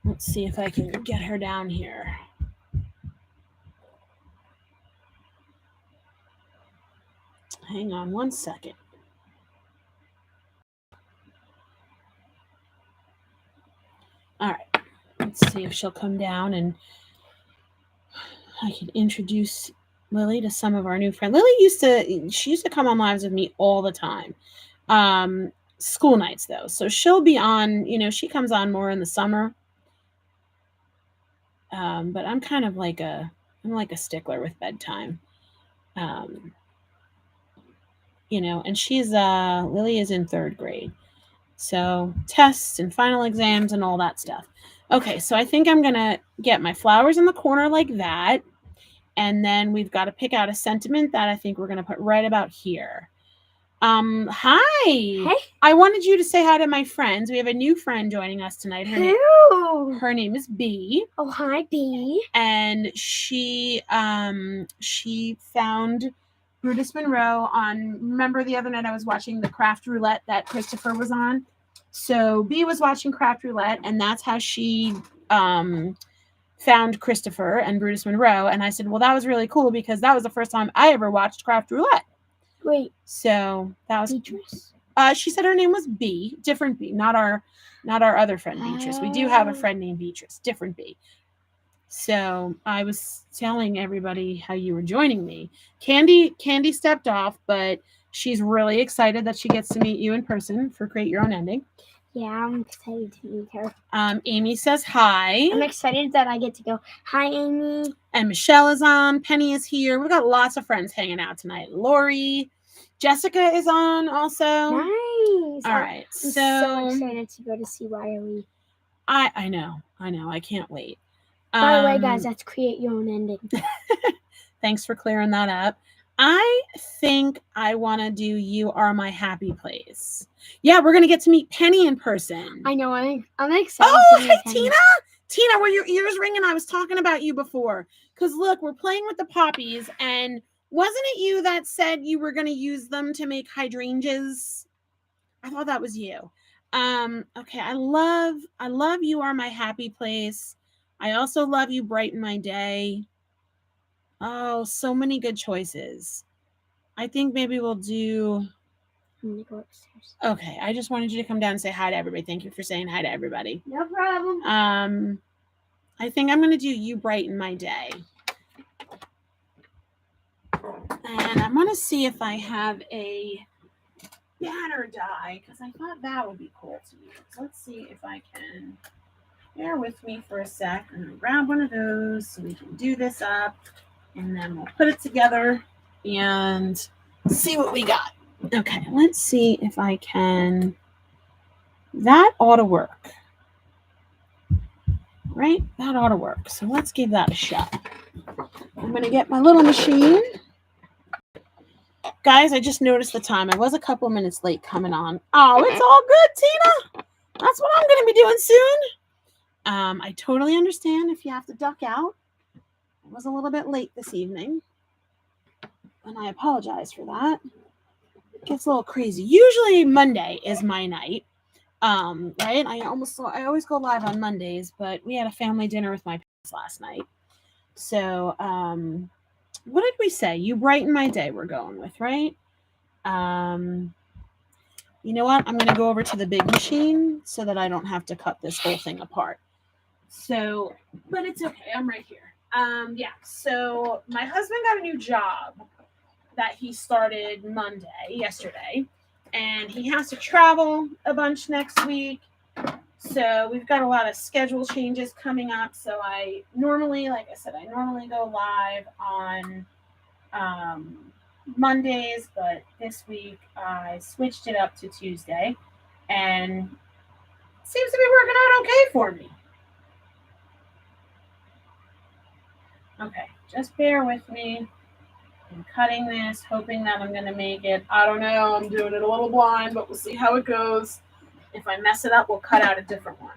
Let's see if I can get her down here. Hang on one second. All right. Let's see if she'll come down and I can introduce Lily to some of our new friends. Lily used to come on lives with me all the time. School nights though. So she'll be on, she comes on more in the summer. But I'm kind of like I'm like a stickler with bedtime. And she's Lily is in 3rd grade. So tests and final exams and all that stuff. Okay, so I think I'm going to get my flowers in the corner like that. And then we've got to pick out a sentiment that I think we're going to put right about here. Hi. Hey. I wanted you to say hi to my friends. We have a new friend joining us tonight. Who? Her name is B. Oh, hi, B. And she found Brutus Monroe on. Remember the other night I was watching the Craft Roulette that Christopher was on. So B was watching Craft Roulette, and that's how she found Christopher and Brutus Monroe. And I said, well, that was really cool because that was the first time I ever watched Craft Roulette. Wait. So that was Beatrice? She said her name was B, different B, not our other friend Beatrice. We do have a friend named Beatrice, different B. So I was telling everybody how you were joining me. Candy stepped off, but she's really excited that she gets to meet you in person for Create Your Own Ending. Yeah, I'm excited to meet her. Amy says hi. I'm excited that I get to go, hi, Amy. And Michelle is on. Penny is here. We've got lots of friends hanging out tonight. Lori. Jessica is on also. Nice. All right. I'm so excited to go to see Wiley. I know. I can't wait. By the way, guys, that's Create Your Own Ending. Thanks for clearing that up. I think I want to do You Are My Happy Place. Yeah, we're going to get to meet Penny in person. I know. I'm excited. Oh, hey, Penny. Tina, were your ears ringing? I was talking about you before. Because, look, we're playing with the poppies, and wasn't it you that said you were going to use them to make hydrangeas? I thought that was you. Okay, I love You Are My Happy Place. I also love You Brighten My Day. Oh, so many good choices. I think maybe we'll do... I'm going to go upstairs. Okay, I just wanted you to come down and say hi to everybody. Thank you for saying hi to everybody. No problem. I think I'm going to do You Brighten My Day. And I'm going to see if I have a banner die, because I thought that would be cool to use. Let's see if I can... Bear with me for a sec. I'm going to grab one of those so we can do this up. And then we'll put it together and see what we got. Okay, let's see if I can... That ought to work. Right? That ought to work. So let's give that a shot. I'm going to get my little machine. Guys, I just noticed the time. I was a couple minutes late coming on. Oh, it's all good, Tina. That's what I'm going to be doing soon. I totally understand if you have to duck out. I was a little bit late this evening, and I apologize for that. It gets a little crazy. Usually Monday is my night, right? I always go live on Mondays, but we had a family dinner with my parents last night. So, what did we say? You Brighten My Day we're going with, right? You know what? I'm going to go over to the big machine so that I don't have to cut this whole thing apart. So, but it's okay. I'm right here. Yeah. So my husband got a new job that he started yesterday, and he has to travel a bunch next week. So we've got a lot of schedule changes coming up. So I normally go live on Mondays, but this week I switched it up to Tuesday, and it seems to be working out okay for me. Okay, just bear with me. I'm cutting this, hoping that I'm going to make it. I don't know. I'm doing it a little blind, but we'll see how it goes. If I mess it up, we'll cut out a different one.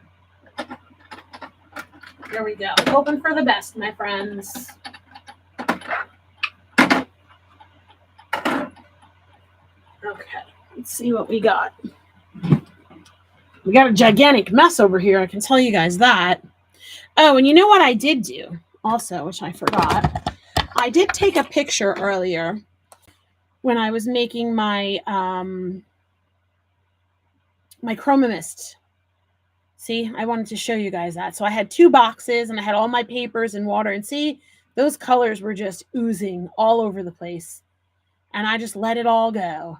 There we go. Hoping for the best, my friends. Okay, let's see what we got. We got a gigantic mess over here. I can tell you guys that. Oh, and you know what I did do? Also, which I forgot, I did take a picture earlier when I was making my my chroma mist. See, I wanted to show you guys that. So I had 2 boxes and I had all my papers and water, and see, those colors were just oozing all over the place, and I just let it all go.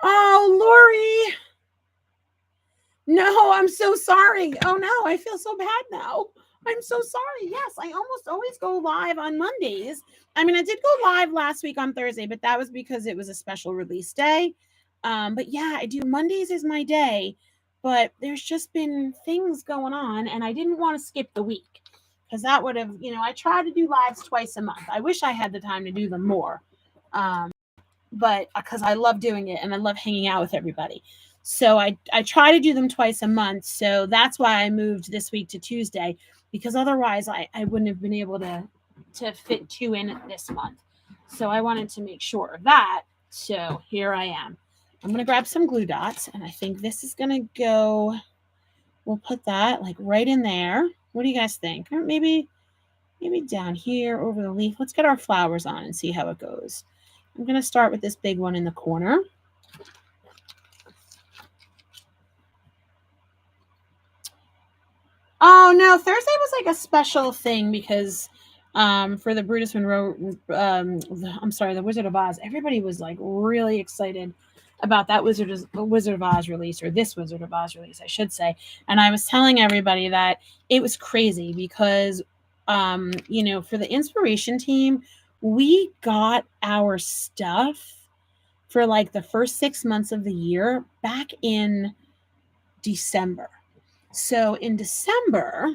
Oh, Lori. No, I'm so sorry. Oh no, I feel so bad now. I'm so sorry. Yes, I almost always go live on Mondays. I mean, I did go live last week on Thursday, but that was because it was a special release day. But yeah, I do. Mondays is my day, but there's just been things going on, and I didn't want to skip the week because that would have, I try to do lives twice a month. I wish I had the time to do them more. Um, but because I love doing it and I love hanging out with everybody. So I try to do them twice a month. So that's why I moved this week to Tuesday, because otherwise I wouldn't have been able to fit two in this month. So I wanted to make sure of that. So here I am. I'm gonna grab some glue dots, and I think this is gonna go. We'll put that like right in there. What do you guys think? Or maybe down here over the leaf. Let's get our flowers on and see how it goes. I'm going to start with this big one in the corner. Oh, no, Thursday was like a special thing because for the Brutus Monroe, the Wizard of Oz, everybody was like really excited about that Wizard of Oz release, or this Wizard of Oz release, I should say. And I was telling everybody that it was crazy because, for the inspiration team, we got our stuff for like the first 6 months of the year back in December. So in December,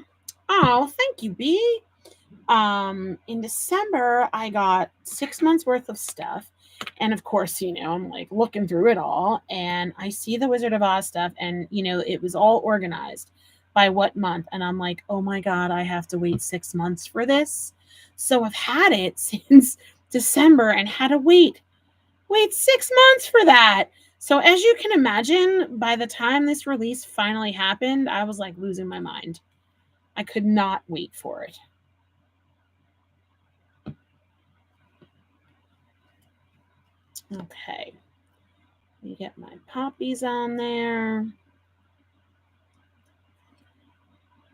oh, thank you, B. In December, I got 6 months worth of stuff. And of course, I'm like looking through it all, and I see the Wizard of Oz stuff, and it was all organized by what month. And I'm like, oh my God, I have to wait 6 months for this. So I've had it since December and had to wait 6 months for that. So as you can imagine, by the time this release finally happened, I was like losing my mind. I could not wait for it. Okay. Let me get my poppies on there.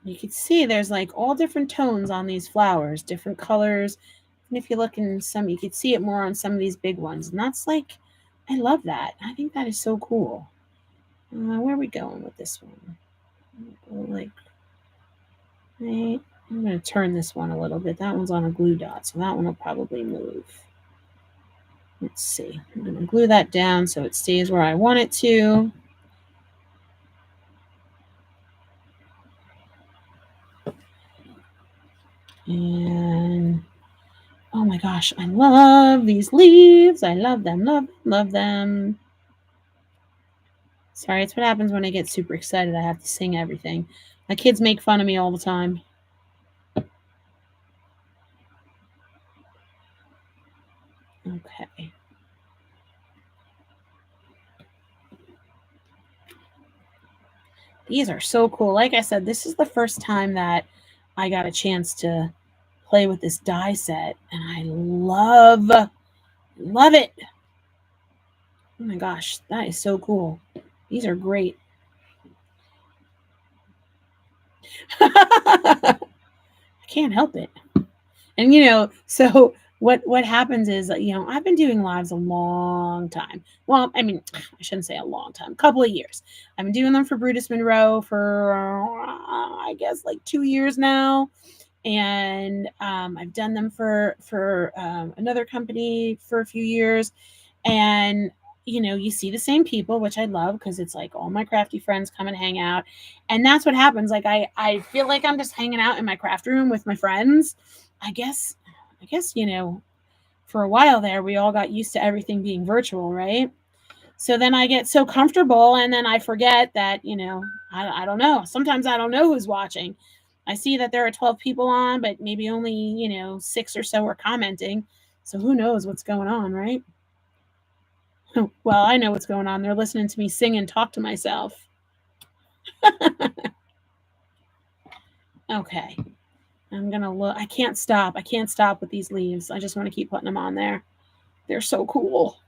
You can see there's like all different tones on these flowers, different colors. And if you look in some, you can see it more on some of these big ones. And that's like, I love that. I think that is so cool. Where are we going with this one? Like, right. I'm going to turn this one a little bit. That one's on a glue dot, so that one will probably move. Let's see. I'm going to glue that down so it stays where I want it to. And oh my gosh, I love these leaves. I love them, love them. Sorry, it's what happens when I get super excited. I have to sing everything. My kids make fun of me all the time. Okay. These are so cool. Like I said, this is the first time that I got a chance to play with this die set, and I love it. Oh my gosh, that is so cool. These are great. I can't help it. And so what happens is, I've been doing lives a long time. Well, I mean, I shouldn't say a long time, a couple of years. I've been doing them for Brutus Monroe for I guess like 2 years now. And I've done them for another company for a few years. And you see the same people, which I love because it's like all my crafty friends come and hang out. And that's what happens. Like I feel like I'm just hanging out in my craft room with my friends. I guess, for a while there, we all got used to everything being virtual, right? So then I get so comfortable, and then I forget that, I don't know. Sometimes I don't know who's watching. I see that there are 12 people on, but maybe only, 6 or so are commenting. So who knows what's going on, right? Well, I know what's going on. They're listening to me sing and talk to myself. Okay. I'm going to look. I can't stop. I can't stop with these leaves. I just want to keep putting them on there. They're so cool.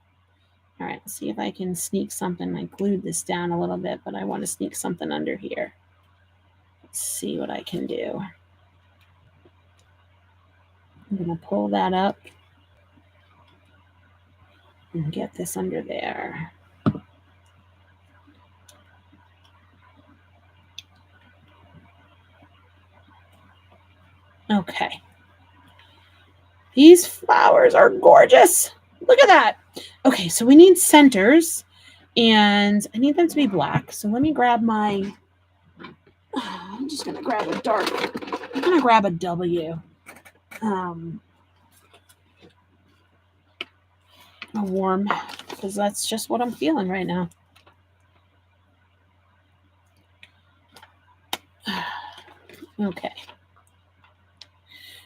All right. Let's see if I can sneak something. I glued this down a little bit, but I want to sneak something under here. Let's see what I can do. I'm going to pull that up and get this under there. Okay. These flowers are gorgeous. Look at that. Okay, so we need centers. And I need them to be black. So let me grab my, I'm just going to grab a dark, I'm going to grab a W. Um, a warm, because that's just what I'm feeling right now. Okay.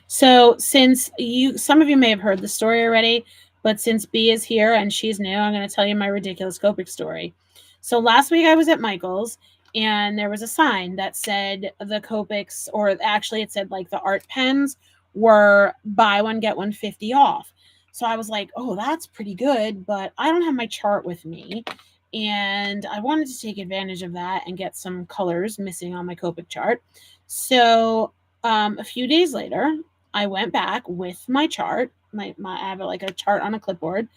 So since some of you may have heard the story already, but since B is here and she's new, I'm going to tell you my ridiculous Copic story. So last week I was at Michael's and there was a sign that said the Copics, or actually it said like the art pens were buy one, get one 50 off. So I was like, oh, that's pretty good, but I don't have my chart with me. And I wanted to take advantage of that and get some colors missing on my Copic chart. So a few days later, I went back with my chart. I have like a chart on a clipboard,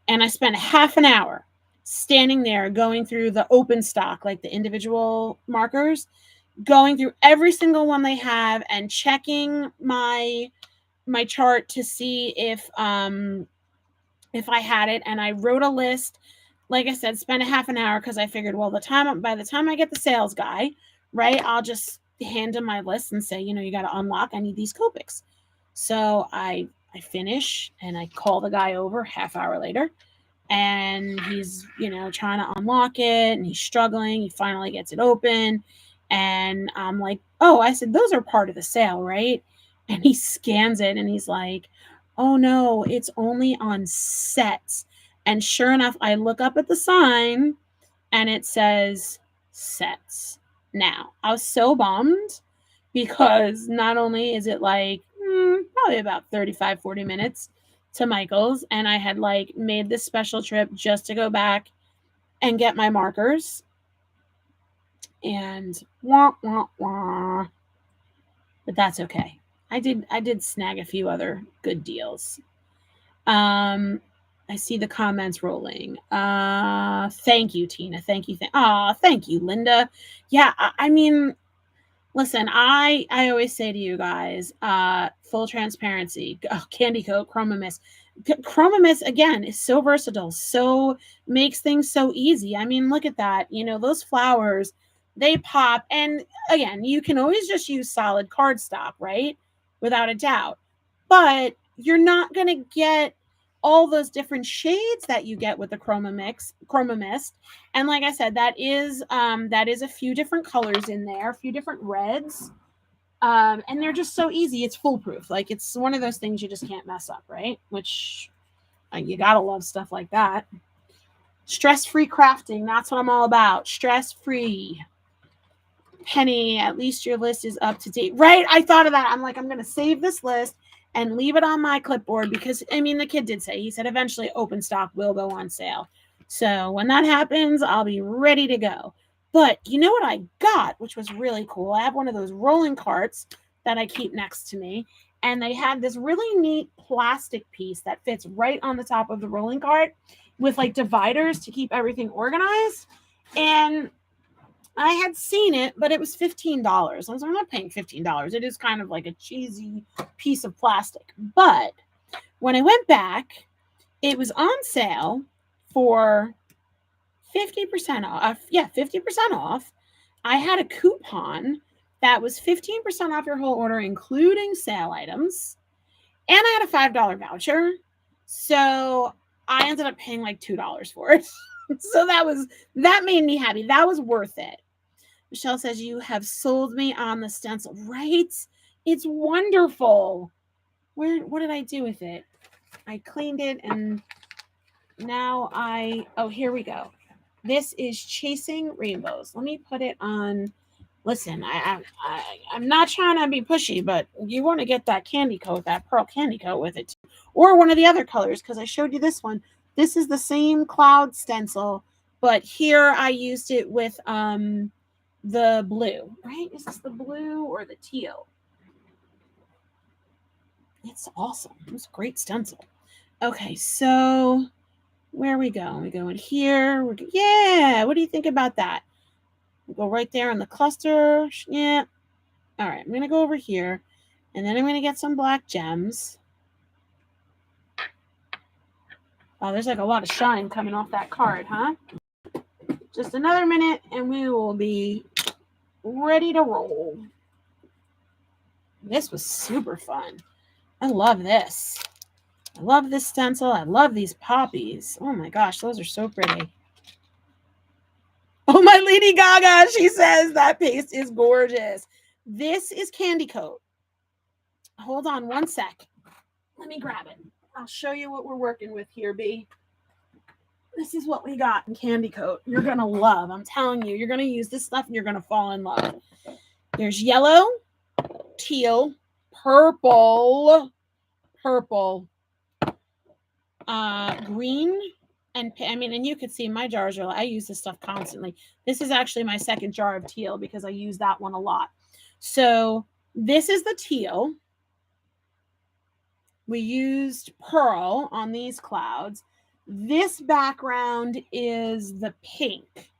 and I spent half an hour standing there going through the open stock, like the individual markers, going through every single one they have and checking my chart to see if I had it. And I wrote a list. Like I said, spent a half an hour because I figured, well, by the time I get the sales guy, right, I'll just hand him my list and say, you got to unlock. I need these Copics. So I finish and I call the guy over half hour later, and he's trying to unlock it and he's struggling. He finally gets it open, and I'm like, oh, I said, those are part of the sale, right? And he scans it and he's like, oh no, it's only on sets. And sure enough, I look up at the sign and it says sets. Now, I was so bummed because not only is it like probably about 35, 40 minutes to Michael's, and I had like made this special trip just to go back and get my markers. And wah, wah, wah. But that's okay. I did snag a few other good deals. I see the comments rolling. Thank you, Tina. Thank you. Thank you, Linda. Yeah, I mean, listen, I always say to you guys, full transparency, Candy Coat, Chroma Mist. Chroma Mist, again, is so versatile, so makes things so easy. I mean, look at that. Those flowers, they pop. And again, you can always just use solid cardstock, right? Without a doubt. But you're not going to get all those different shades that you get with the Chroma Mist. And like I said, that is a few different colors in there, a few different reds. And they're just so easy. It's foolproof. Like, it's one of those things you just can't mess up, right? Which you gotta love stuff like that. Stress-free crafting. That's what I'm all about. Stress-free. Penny, at least your list is up to date. Right? I thought of that. I'm like, I'm going to save this list and leave it on my clipboard because, I mean, the kid did say, he said eventually open stock will go on sale. So when that happens, I'll be ready to go. But you know what I got, which was really cool? I have one of those rolling carts that I keep next to me. And they had this really neat plastic piece that fits right on the top of the rolling cart with like dividers to keep everything organized. And I had seen it, but it was $15. I was like, I'm not paying $15. It is kind of like a cheesy piece of plastic. But when I went back, it was on sale for 50% off. Yeah, 50% off. I had a coupon that was 15% off your whole order, including sale items. And I had a $5 voucher. So I ended up paying like $2 for it. So that made me happy. That was worth it. Michelle says, you have sold me on the stencil, right? It's wonderful. What did I do with it? I cleaned it and now oh, here we go. This is Chasing Rainbows. Let me put it on. Listen, I'm not trying to be pushy, but you want to get that candy coat, that pearl candy coat with it too. Or one of the other colors, because I showed you this one. This is the same cloud stencil, but here I used it with the blue, right? Is this the blue or the teal? It's awesome. It's a great stencil. Okay, so where are we going? We go in here. Yeah, what do you think about that? We'll go right there in the cluster. Yeah. All right, I'm going to go over here, and then I'm going to get some black gems. Oh, there's like a lot of shine coming off that card, huh? Just another minute and we will be ready to roll. This was super fun. I love this. I love this stencil. I love these poppies. Oh my gosh, those are so pretty. Oh, my Lady Gaga, she says that paste is gorgeous. This is Candy Coat. Hold on one sec. Let me grab it. I'll show you what we're working with here, B. This is what we got in Candy Coat. You're going to love. I'm telling you, you're going to use this stuff and you're going to fall in love. There's yellow, teal, purple, green, and you could see my jars I use this stuff constantly. This is actually my second jar of teal because I use that one a lot. So this is the teal. We used pearl on these clouds. This background is the pink.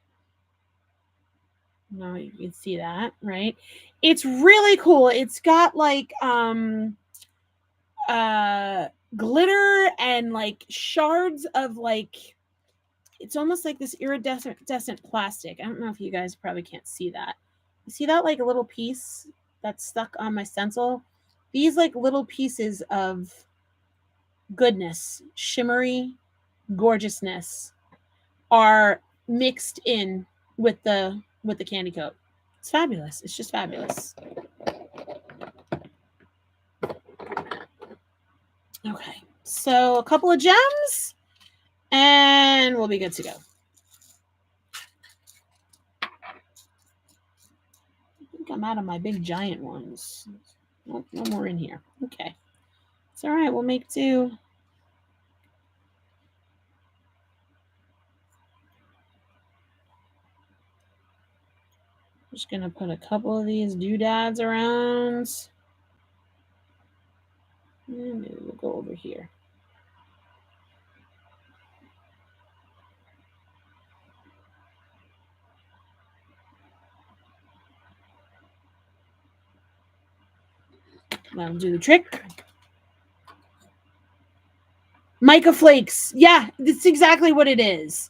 No, you can see that, right? It's really cool. It's got like glitter and like shards of like, it's almost like this iridescent plastic. I don't know if you guys probably can't see that. You see that like a little piece that's stuck on my stencil? These like little pieces of goodness, shimmery gorgeousness are mixed in with the candy coat. It's fabulous. It's just fabulous. Okay, so a couple of gems and we'll be good to go. I think I'm out of my big giant ones. Nope, no more in here. Okay, it's all right. We'll make do. Just gonna put a couple of these doodads around. And maybe we'll go over here. That'll do the trick. Mica flakes. Yeah, that's exactly what it is.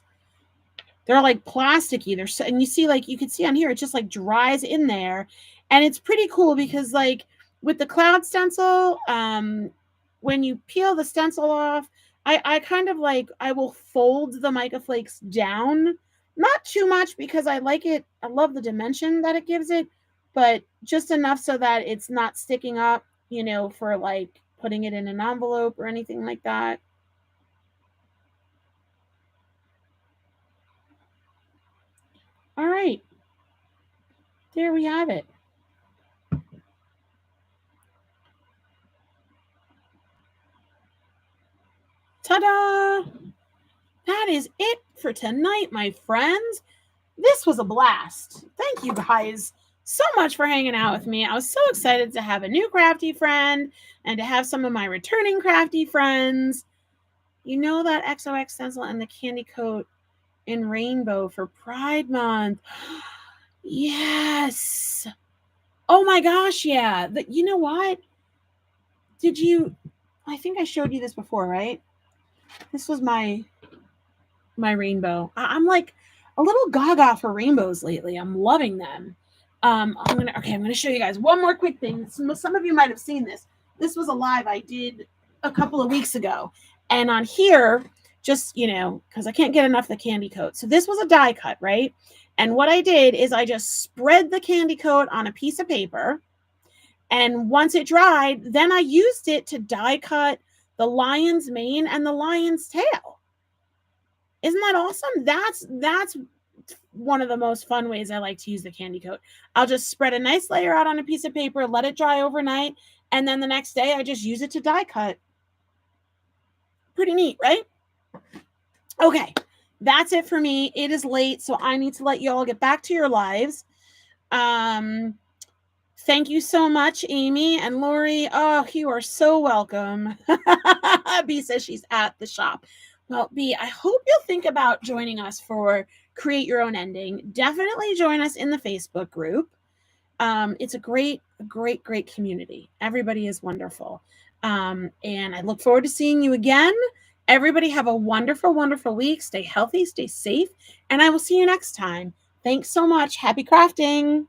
They're like plasticky. And you see, like, you can see on here, it just like dries in there. And it's pretty cool because like with the cloud stencil, when you peel the stencil off, I kind of like, I will fold the mica flakes down. Not too much because I like it. I love the dimension that it gives it, but just enough so that it's not sticking up, for like putting it in an envelope or anything like that. All right. There we have it. Ta-da! That is it for tonight, my friends. This was a blast. Thank you guys so much for hanging out with me. I was so excited to have a new crafty friend and to have some of my returning crafty friends. You know that XOX stencil and the candy coat in rainbow for Pride Month. Yes. Oh my gosh, yeah. You know what? I think I showed you this before, right? This was my rainbow. I'm like a little gaga for rainbows lately. I'm loving them. I'm gonna show you guys one more quick thing. Some of you might have seen this. This was a live I did a couple of weeks ago. And on here, just, because I can't get enough of the candy coat. So this was a die cut, right? And what I did is I just spread the candy coat on a piece of paper. And once it dried, then I used it to die cut the lion's mane and the lion's tail. Isn't that awesome? That's one of the most fun ways I like to use the candy coat. I'll just spread a nice layer out on a piece of paper, let it dry overnight, and then the next day I just use it to die cut. Pretty neat, right? Okay, that's it for me. It is late, so I need to let you all get back to your lives. Thank you so much, Amy and Lori. Oh, you are so welcome. B says she's at the shop. Well, B, I hope you'll think about joining us for Create Your Own Ending. Definitely join us in the Facebook group. It's a great community. Everybody is wonderful. And I look forward to seeing you again Everybody have a wonderful, wonderful week. Stay healthy, stay safe, and I will see you next time. Thanks so much. Happy crafting.